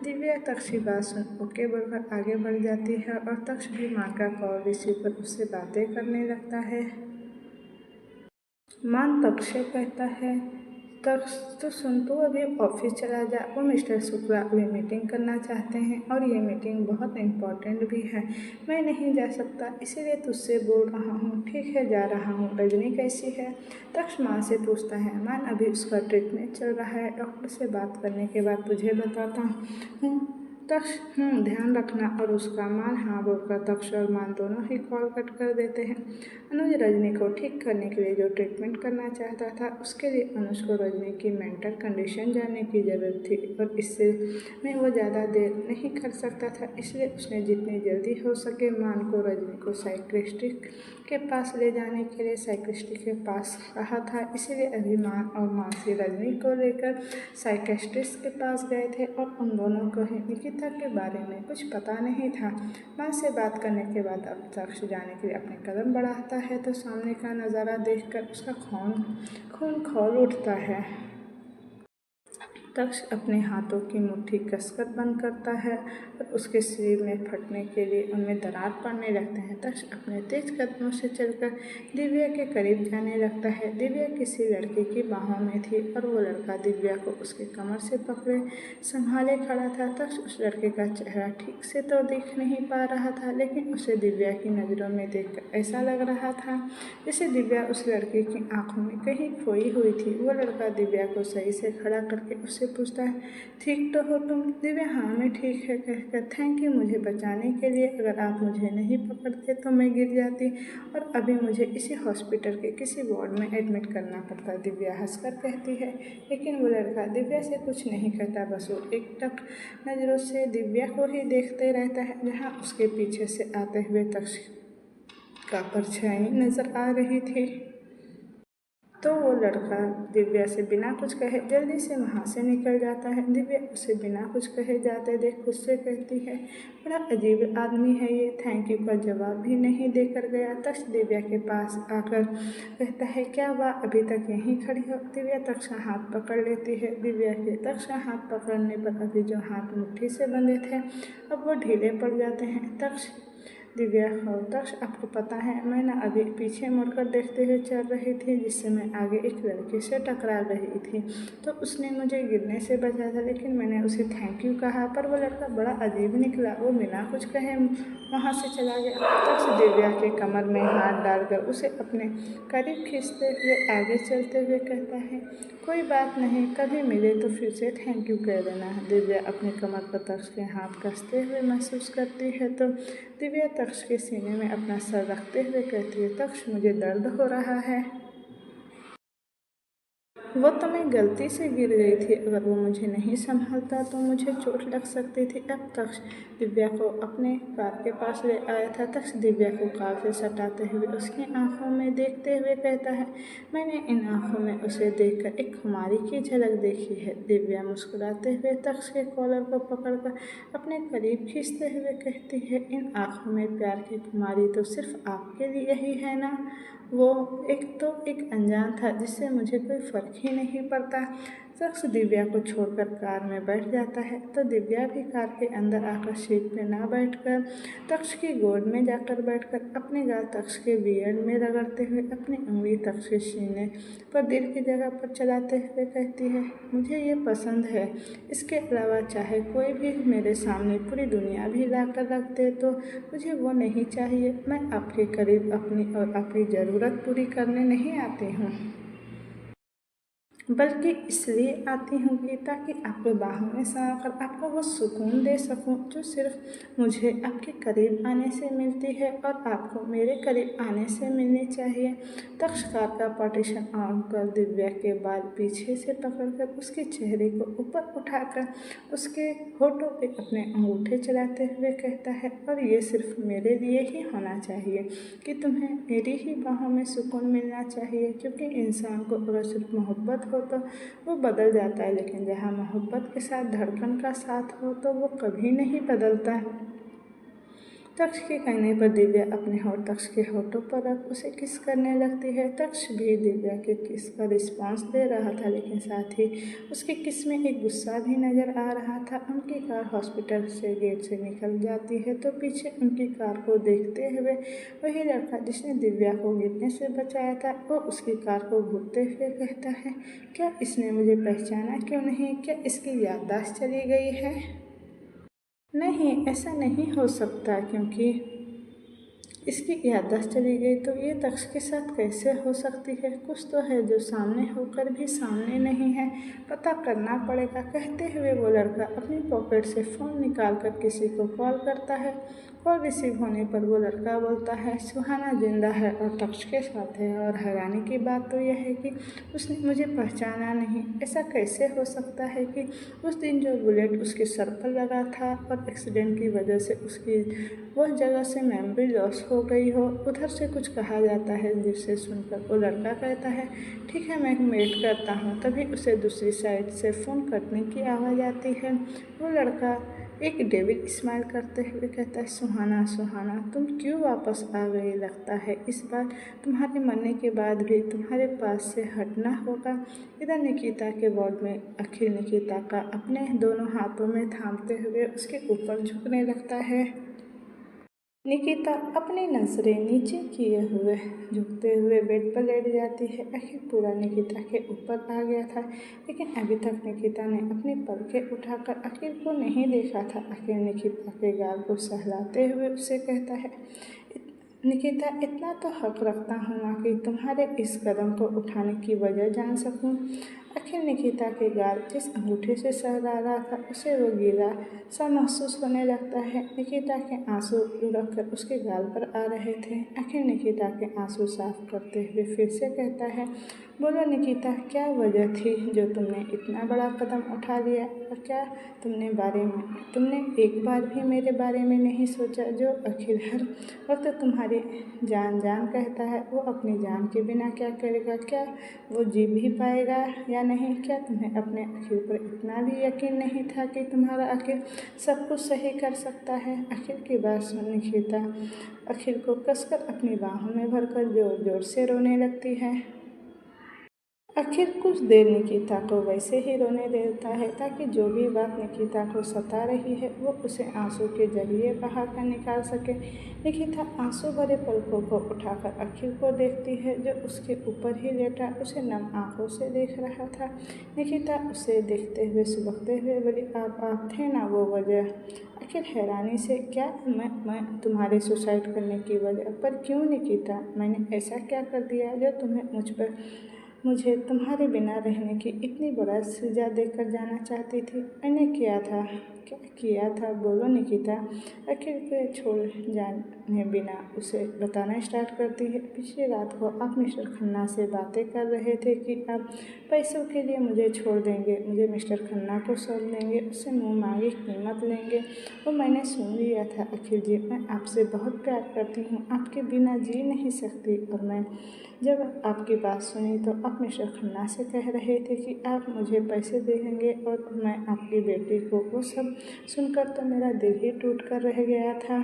दिव्या तक्ष की बात सुन ओके बोलकर आगे बढ़ जाती है और तक्ष भी मान का कॉल रिसीव कर उससे बातें करने लगता है। मान तक्ष से कहता है, तक्ष तो सुन, तू अभी ऑफिस चला जा, वो मिस्टर शुक्ला अभी मीटिंग करना चाहते हैं और ये मीटिंग बहुत इम्पोर्टेंट भी है, मैं नहीं जा सकता, इसीलिए तुझसे बोल रहा हूँ। ठीक है, जा रहा हूँ। रजनी कैसी है? तक्ष मान से पूछता है। मान, अभी उसका ट्रीटमेंट चल रहा है, डॉक्टर से बात करने के बाद तुझे बताता हूँ। तक्ष, ध्यान रखना। और उसका मान हाँ बोलकर तक्ष और मान दोनों ही कॉल कट कर देते हैं। अनुज रजनी को ठीक करने के लिए जो ट्रीटमेंट करना चाहता था, उसके लिए अनुज को रजनी की मेंटल कंडीशन जानने की ज़रूरत थी और इससे में वो ज़्यादा देर नहीं कर सकता था, इसलिए उसने जितनी जल्दी हो सके मान को रजनी को साइकियाट्रिस्ट के पास ले जाने के लिए साइकियाट्रिस्ट के पास कहा था। इसीलिए अभी मान और मानसी रजनी को लेकर साइकियाट्रिस्ट के पास गए थे और उन दोनों को ही निकिता के बारे में कुछ पता नहीं था। मान से बात करने के बाद अब तक्ष जाने के लिए अपने कदम बढ़ाता है तो सामने का नज़ारा देखकर उसका खून खौल उठता है। तक्ष अपने हाथों की मुट्ठी कसकर बंद करता है और उसके शरीर में फटने के लिए उनमें दरार पड़ने लगते हैं। तक्ष अपने तेज कदमों से चलकर दिव्या के करीब जाने लगता है। दिव्या किसी लड़के की बाहों में थी और वो लड़का दिव्या को उसके कमर से पकड़े संभाले खड़ा था। तक्ष उस लड़के का चेहरा ठीक से तो देख नहीं पा रहा था, लेकिन उसे दिव्या की नज़रों में देखकर ऐसा लग रहा था जैसे दिव्या उस लड़के की आंखों में कहीं खोई हुई थी। वो लड़का दिव्या को सही से खड़ा करके उससे पूछता है, ठीक तो हो तुम? दिव्या हाँ मैं ठीक है कहकर, थैंक यू मुझे बचाने के लिए, अगर आप मुझे नहीं पकड़ते तो मैं गिर जाती और अभी मुझे इसी हॉस्पिटल के किसी वार्ड में एडमिट करना पड़ता, दिव्या हंसकर कहती है। लेकिन वो लड़का दिव्या से कुछ नहीं कहता, बस वो एकटक नज़रों से दिव्या को ही देखते रहता है, जहाँ उसके पीछे से आते हुए तक्ष का परछाई नजर आ रही थी। तो वो लड़का दिव्या से बिना कुछ कहे जल्दी से वहाँ से निकल जाता है। दिव्या उसे बिना कुछ कहे जाते देख खुद से कहती है, बड़ा अजीब आदमी है ये, थैंक यू का जवाब भी नहीं देकर गया। तक्ष दिव्या के पास आकर कहता है, क्या वाह, अभी तक यहीं खड़ी हो? दिव्या तक्ष का हाथ पकड़ लेती है। दिव्या के तक्ष का हाथ पकड़ने पर अभी जो हाथ मुट्ठी से बंधे थे अब वो ढीले पड़ जाते हैं। तक्ष, दिव्या हो, तक्ष आपको पता है मैं ना अभी पीछे मुड़कर देखते हुए चल रही थी, जिससे मैं आगे एक लड़के से टकरा रही थी, तो उसने मुझे गिरने से बचाया था, लेकिन मैंने उसे थैंक यू कहा, पर वो लड़का बड़ा अजीब निकला, वो बिना कुछ कहे वहाँ से चला गया। तक्ष दिव्या के कमर में हाथ डालकर उसे अपने करीब खींचते हुए आगे चलते हुए कहता है, कोई बात नहीं, कभी मिले तो फिर से थैंक यू कह देना। दिव्या अपनी कमर पर तक्ष के हाथ कसते हुए महसूस करती है तो दिव्या तक्ष के सीने में अपना सर रखते हुए कहती है, तक्ष मुझे दर्द हो रहा है। वो तो मैं गलती से गिर गई थी, अगर वो मुझे नहीं संभालता तो मुझे चोट लग सकती थी। अब तक्ष दिव्या को अपने कार के पास ले आया था। तक्ष दिव्या को कार से सटाते हुए उसकी आंखों में देखते हुए कहता है, मैंने इन आंखों में उसे देखकर एक खुमारी की झलक देखी है। दिव्या मुस्कुराते हुए तक्ष के कॉलर को पकड़कर अपने करीब खींचते हुए कहती है, इन आंखों में प्यार की खुमारी तो सिर्फ आपके लिए ही है ना। वो एक अनजान था जिससे मुझे कोई फर्क ही नहीं पड़ता। शख्स दिव्या को छोड़कर कार में बैठ जाता है तो दिव्या भी कार के अंदर आकर सीट पे ना बैठकर तक्ष की गोद में जाकर बैठकर अपने गाल तक्ष के बियर्ड में रगड़ते हुए अपनी उंगली तक्ष के सीने पर दिल की जगह पर चलाते हुए कहती है, मुझे ये पसंद है। इसके अलावा चाहे कोई भी मेरे सामने पूरी दुनिया भी ला कर रख दे तो मुझे वो नहीं चाहिए। मैं आपके करीब अपनी और आपकी ज़रूरत पूरी करने नहीं आती हूँ, बल्कि इसलिए आती हूँ कि ताकि आपके बाहों में समाकर आपको वो सुकून दे सकूँ जो सिर्फ मुझे आपके करीब आने से मिलती है और आपको मेरे करीब आने से मिलनी चाहिए। तक्ष कार का पार्टीशन ऑन कर दिव्या के बाल पीछे से पकड़कर उसके चेहरे को ऊपर उठाकर उसके होठों पे अपने अंगूठे चलाते हुए कहता है, और ये सिर्फ मेरे लिए ही होना चाहिए कि तुम्हें मेरी ही बाहों में सुकून मिलना चाहिए, क्योंकि इंसान को अगर सिर्फ मोहब्बत हो तो वो बदल जाता है, लेकिन जहाँ मोहब्बत के साथ धड़कन का साथ हो तो वो कभी नहीं बदलता। तक्ष के कहने पर दिव्या अपने होठ तक्ष के होठों पर रख उसे किस करने लगती है। तक्ष भी दिव्या के किस का रिस्पॉन्स दे रहा था, लेकिन साथ ही उसकी किस में एक गुस्सा भी नजर आ रहा था। उनकी कार हॉस्पिटल से गेट से निकल जाती है तो पीछे उनकी कार को देखते हुए वही लड़का जिसने दिव्या को गिरने से बचाया था वो उसकी कार को घूरते हुए कहता है, क्या इसने मुझे पहचाना क्यों नहीं? क्या इसकी याददाश्त चली गई है? नहीं, ऐसा नहीं हो सकता, क्योंकि इसकी याददाश्त चली गई तो ये तक्ष के साथ कैसे हो सकती है? कुछ तो है जो सामने होकर भी सामने नहीं है, पता करना पड़ेगा। कहते हुए वो लड़का अपनी पॉकेट से फ़ोन निकालकर किसी को कॉल करता है। कॉल रिसीव होने पर वो लड़का बोलता है, सुहाना जिंदा है और तक्ष के साथ है, और हैरानी की बात तो यह है कि उसने मुझे पहचाना नहीं। ऐसा कैसे हो सकता है कि उस दिन जो बुलेट उसके सर पर लगा था और एक्सीडेंट की वजह से उसकी वह जगह से मेमोरी लॉस हो गई हो। उधर से कुछ कहा जाता है जिसे सुनकर वो लड़का कहता है, ठीक है मैं वेट करता हूँ। तभी उसे दूसरी साइड से फ़ोन कटने की आवाज़ आती है। वो लड़का एक डेविल स्माइल करते हुए कहता है, सुहाना सुहाना तुम क्यों वापस आ गई? लगता है इस बार तुम्हारे मरने के बाद भी तुम्हारे पास से हटना होगा। इधर निकिता के वार्ड में अखिल निकिता का अपने दोनों हाथों में थामते हुए उसके ऊपर झुकने लगता है। निकिता अपनी नज़रें नीचे किए हुए झुकते हुए बेड पर लेट जाती है। अखिल पूरा निकिता के ऊपर आ गया था, लेकिन अभी तक निकिता ने अपनी पलकें उठाकर अखिल को नहीं देखा था। अखिल निकिता के गाल को सहलाते हुए उसे कहता है, निकिता इतना तो हक रखता हूँ ना कि तुम्हारे इस कदम को उठाने की वजह जान सकूँ। अखिल निकिता के गाल जिस अंगूठे से सहला रहा था उसे वो गीला सा महसूस होने लगता है। निकिता के आंसू लुढ़क कर उसके गाल पर आ रहे थे। अखिल निकिता के आंसू साफ करते हुए फिर से कहता है, बोलो निकिता, क्या वजह थी जो तुमने इतना बड़ा कदम उठा लिया? और क्या तुमने एक बार भी मेरे बारे में नहीं सोचा? जो अखिल हर वक्त तुम्हारी जान जान कहता है, वो अपनी जान के बिना क्या करेगा? क्या वो जी भी पाएगा या नहीं? क्या तुम्हें अपने अखिल पर इतना भी यकीन नहीं था कि तुम्हारा अखिल सब कुछ सही कर सकता है? अखिल की बात सुन निकिता अखिल को कसकर अपनी बाहों में भरकर जोर जोर से रोने लगती है। अखिल कुछ देर निकिता को वैसे ही रोने देता है ताकि जो भी बात निकिता को सता रही है वो उसे आंसू के जरिए बहा कर निकाल सके। निकिता आंसू भरे पलकों को उठाकर अखिल को देखती है जो उसके ऊपर ही लेटा उसे नम आंखों से देख रहा था। निकिता उसे देखते हुए सुबकते हुए बोली, आप थे ना वो वजह? अखिल हैरानी से, क्या मैं तुम्हारे सुसाइड करने की वजह? पर क्यों निकिता? मैंने ऐसा क्या कर दिया जो तुम्हें मुझे तुम्हारे बिना रहने की इतनी बड़ा सजा देकर जाना चाहती थी। मैंने क्या किया था बोलो निकिता। आखिर के छोड़ जाने बिना उसे बताना स्टार्ट करती है। पिछली रात को आप मिस्टर खन्ना से बातें कर रहे थे कि आप पैसों के लिए मुझे छोड़ देंगे, मुझे मिस्टर खन्ना को सौंप देंगे, उससे मुँह मांगी कीमत लेंगे। वो मैंने सुन लिया था। अखिल जी, मैं आपसे बहुत प्यार करती हूँ, आपके बिना जी नहीं सकती। और मैं जब आपकी बात सुनी तो आप मिस्टर खन्ना से कह रहे थे कि आप मुझे पैसे देंगे और मैं आपकी बेटी को। वो सब सुनकर तो मेरा दिल ही टूट कर रह गया था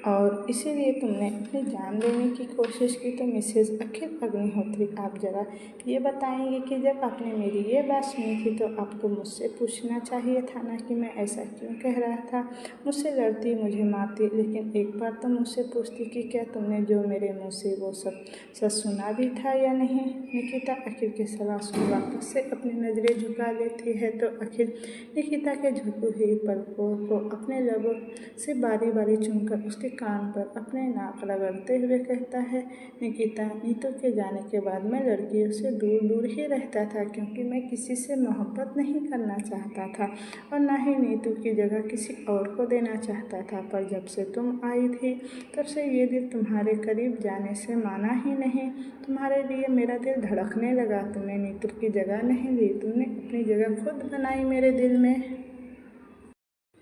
और इसीलिए तुमने अपनी जान लेने की कोशिश की। तो मिसेज अखिल अग्निहोत्री, आप ज़रा ये बताएंगे कि जब आपने मेरी ये बात सुनी थी तो आपको मुझसे पूछना चाहिए था ना कि मैं ऐसा क्यों कह रहा था। मुझसे लड़ती, मुझे मारती, लेकिन एक बार तो मुझसे पूछती कि क्या तुमने जो मेरे मुँह से वो सब सच सुना भी था या नहीं। निकिता अखिल के सवाल सुन वापस से अपनी नज़रें झुका लेती है तो अखिल निकिता के झुकी हुई पलकों को अपने लबों से बारी बारी चूमकर उसके कान पर अपने नाक रगड़ते हुए कहता है, निकिता, नीतू के जाने के बाद मैं लड़कियों से दूर दूर ही रहता था क्योंकि मैं किसी से मोहब्बत नहीं करना चाहता था और ना ही नीतू की जगह किसी और को देना चाहता था। पर जब से तुम आई थी तब से ये दिल तुम्हारे करीब जाने से माना ही नहीं। तुम्हारे लिए मेरा दिल धड़कने लगा। तुमने नीतू की जगह नहीं ली, तुमने अपनी जगह खुद बनाई मेरे दिल में।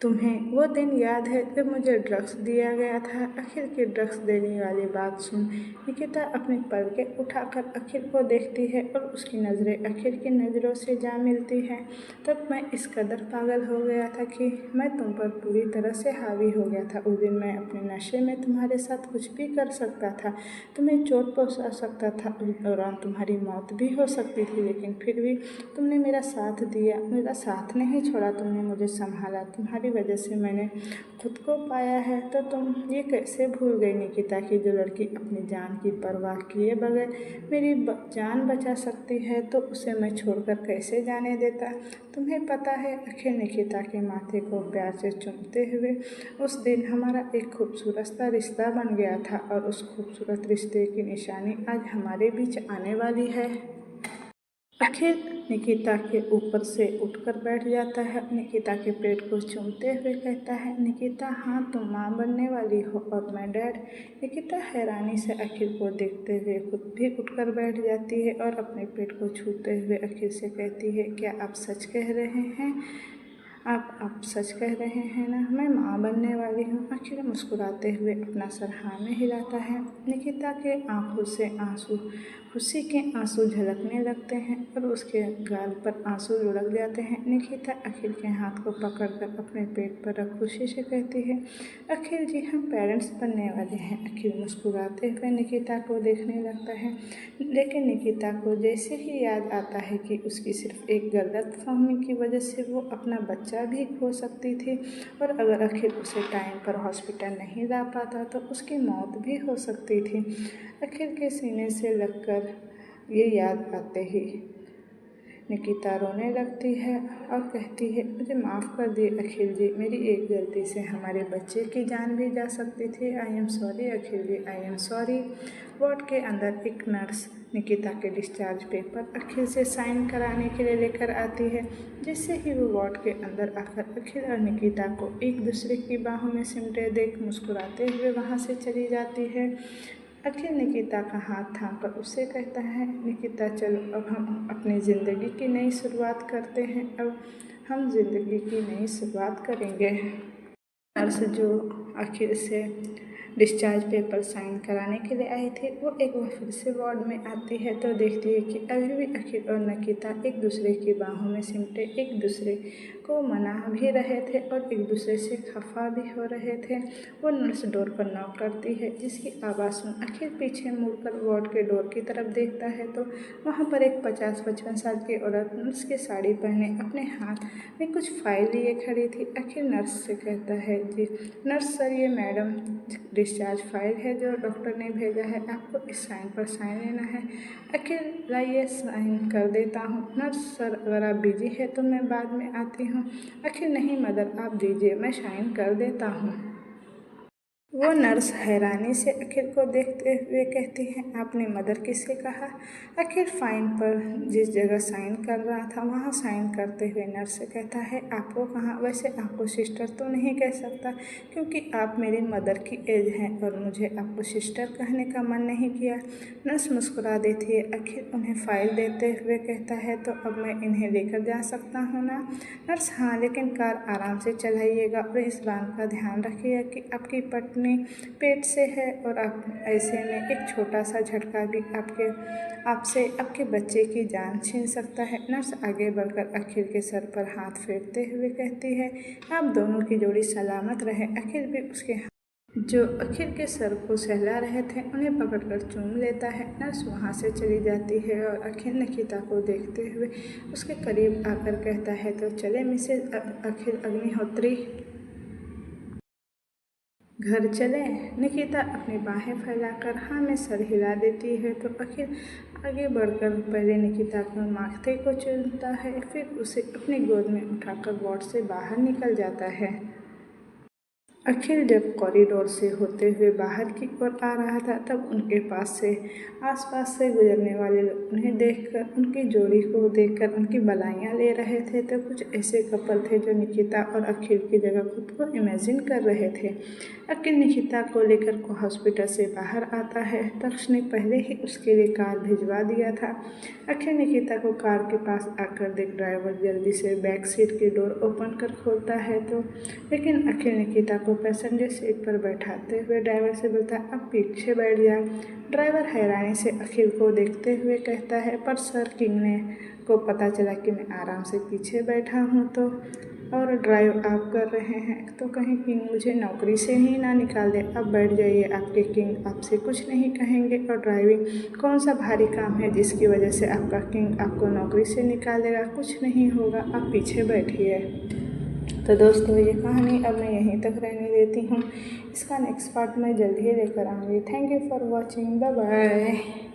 तुम्हें वो दिन याद है जब मुझे ड्रग्स दिया गया था। अखिल की ड्रग्स देने वाली बात सुन निकिता अपनी पलकें उठाकर अखिल को देखती है और उसकी नज़रें अखिल की नज़रों से जा मिलती हैं। तब मैं इस कदर पागल हो गया था कि मैं तुम पर पूरी तरह से हावी हो गया था। उस दिन मैं अपने नशे में तुम्हारे साथ कुछ भी कर सकता था, तुम्हें चोट पहुँचा सकता था, उस दौरान तुम्हारी मौत भी हो सकती थी, लेकिन फिर भी तुमने मेरा साथ दिया, मेरा साथ नहीं छोड़ा। तुमने मुझे संभाला, तुम्हारी वजह से मैंने खुद को पाया है। तो तुम ये कैसे भूल गई निकिता कि जो लड़की अपनी जान की परवाह किए बगैर मेरी जान बचा सकती है तो उसे मैं छोड़कर कैसे जाने देता। तुम्हें पता है अखिल निकिता के माथे को प्यार से चूमते हुए, उस दिन हमारा एक खूबसूरत सा रिश्ता बन गया था और उस खूबसूरत रिश्ते की निशानी आज हमारे बीच आने वाली है। अखिल निकिता के ऊपर से उठकर बैठ जाता है, निकिता के पेट को चूमते हुए कहता है, निकिता, हाँ तुम माँ बनने वाली हो और मैं डैड। निकिता हैरानी से अखिल को देखते हुए खुद भी उठकर बैठ जाती है और अपने पेट को छूते हुए अखिल से कहती है, क्या आप सच कह रहे हैं? आप सच कह रहे हैं ना, मैं माँ बनने वाली हूँ। अखिल मुस्कुराते हुए अपना सर हाँ में हिलाता है। निकिता के आंखों से आंसू, खुशी के आंसू झलकने लगते हैं और उसके गाल पर आंसू लुढ़क जाते हैं। निकिता अखिल के हाथ को पकड़कर अपने पेट पर रख खुशी से कहती है, अखिल जी, हम पेरेंट्स बनने वाले हैं। अखिल मुस्कुराते हुए निकिता को देखने लगता है, लेकिन निकिता को जैसे ही याद आता है कि उसकी सिर्फ एक गलतफहमी की वजह से वो अपना बच्चा भी खो सकती थी और अगर अखिल उसे टाइम पर हॉस्पिटल नहीं ला पाता तो उसकी मौत भी हो सकती थी। अखिल के सीने से लगकर ये याद आते ही निकिता रोने लगती है और कहती है, मुझे माफ़ कर दिए अखिल जी, मेरी एक गलती से हमारे बच्चे की जान भी जा सकती थी। I am sorry Akhil ji, I am sorry. Ward के अंदर एक नर्स निकिता के डिस्चार्ज पेपर अखिल से साइन कराने के लिए लेकर आती है। जिससे ही वो वार्ड के अंदर आकर अखिल और निकिता को एक दूसरे की बाहों में सिमटे देख मुस्कुराते हुए वहाँ से चली जाती है। अखिल निकिता का हाथ थामकर उससे कहता है, निकिता चलो अब हम अपनी ज़िंदगी की नई शुरुआत करते हैं। अब हम ज़िंदगी की नई शुरुआत करेंगे। नर्स जो अखिल से डिस्चार्ज पेपर साइन कराने के लिए आई थी वो एक बार फिर से वार्ड में आती है तो देखती है कि अभी भी अखिल और निकिता एक दूसरे की बाहों में सिमटे एक दूसरे को मना भी रहे थे और एक दूसरे से खफा भी हो रहे थे। वो नर्स डोर पर नॉक करती है, जिसकी आवाज़ सुन अखिल पीछे मुड़कर वार्ड के डोर की तरफ देखता है तो वहाँ पर एक 50-55 साल की औरत नर्स की साड़ी पहने अपने हाथ में कुछ फाइल लिए खड़ी थी। अखिल नर्स से कहता है, जी नर्स सर, ये मैडम डिस्चार्ज फाइल है जो डॉक्टर ने भेजा है, आपको इस साइन पर साइन लेना है। अखिल, लाइए साइन कर देता हूँ। नर्स सर, अगर आप बिजी है तो मैं बाद में आती हूँ। अखिल, नहीं मदर, आप दीजिए, मैं साइन कर देता हूँ। वो नर्स हैरानी से अखिल को देखते हुए कहती है, आपने मदर किसे कहा? अखिल फाइन पर जिस जगह साइन कर रहा था वहाँ साइन करते हुए नर्स से कहता है, आपको कहाँ? वैसे आपको सिस्टर तो नहीं कह सकता क्योंकि आप मेरी मदर की एज हैं और मुझे आपको सिस्टर कहने का मन नहीं किया। नर्स मुस्कुरा देती है। अखिल उन्हें फाइल देते हुए कहता है, तो अब मैं इन्हें लेकर जा सकता हूँ ना? नर्स, हाँ, लेकिन कार आराम से चलाइएगा और इस बात का ध्यान रखिएगा कि आपकी पत्नी पेट से है और आप ऐसे में एक छोटा सा झटका भी आपके बच्चे की जान छीन सकता है। नर्स आगे बढ़कर अखिल के सर पर हाथ फेरते हुए कहती है, आप दोनों की जोड़ी सलामत रहे। अखिल भी उसके जो अखिल के सर को सहला रहे थे उन्हें पकड़कर चूम लेता है। नर्स वहाँ से चली जाती है और अखिल निकिता को देखते हुए उसके करीब आकर कहता है, तो चले मिसेज अखिल अग्निहोत्री, घर चलें? निकिता अपनी बाहें फैलाकर हाँ में सर हिला देती है। तो अखिल आगे बढ़कर पहले निकिता के माथे को चूमता है, फिर उसे अपनी गोद में उठाकर वार्ड से बाहर निकल जाता है। अखिल जब कॉरिडोर से होते हुए बाहर की ओर आ रहा था तब उनके आसपास से गुजरने वाले लोग उन्हें देखकर, उनकी जोड़ी को देखकर उनकी बधाइयाँ ले रहे थे। तो कुछ ऐसे कपल थे जो निकिता और अखिल की जगह खुद को इमेजिन कर रहे थे। अखिल निकिता को लेकर को हॉस्पिटल से बाहर आता है। तक्ष ने पहले ही उसके लिए कार भिजवा दिया था। अखिल निकिता को कार के पास आकर देख ड्राइवर जल्दी से बैक सीट की डोर ओपन कर खोलता है, तो लेकिन अखिल निकिता को पैसेंजर सीट पर बैठाते हुए ड्राइवर से बोलता है, अब पीछे बैठ जा। ड्राइवर हैरानी से अखिल को देखते हुए कहता है, पर सर, किंग ने को पता चला कि मैं आराम से पीछे बैठा हूँ तो और ड्राइव आप कर रहे हैं, तो कहीं किंग मुझे नौकरी से ही ना निकाल दे। अब बैठ जाइए, आपके किंग आपसे कुछ नहीं कहेंगे। और ड्राइविंग कौन सा भारी काम है जिसकी वजह से आपका किंग आपको नौकरी से निकाल देगा? कुछ नहीं होगा, आप पीछे बैठिए। तो दोस्तों, ये कहानी अब मैं यहीं तक रहने देती हूँ। इसका नेक्स्ट पार्ट मैं जल्द ही लेकर आऊँगी। Thank you for watching. Bye bye.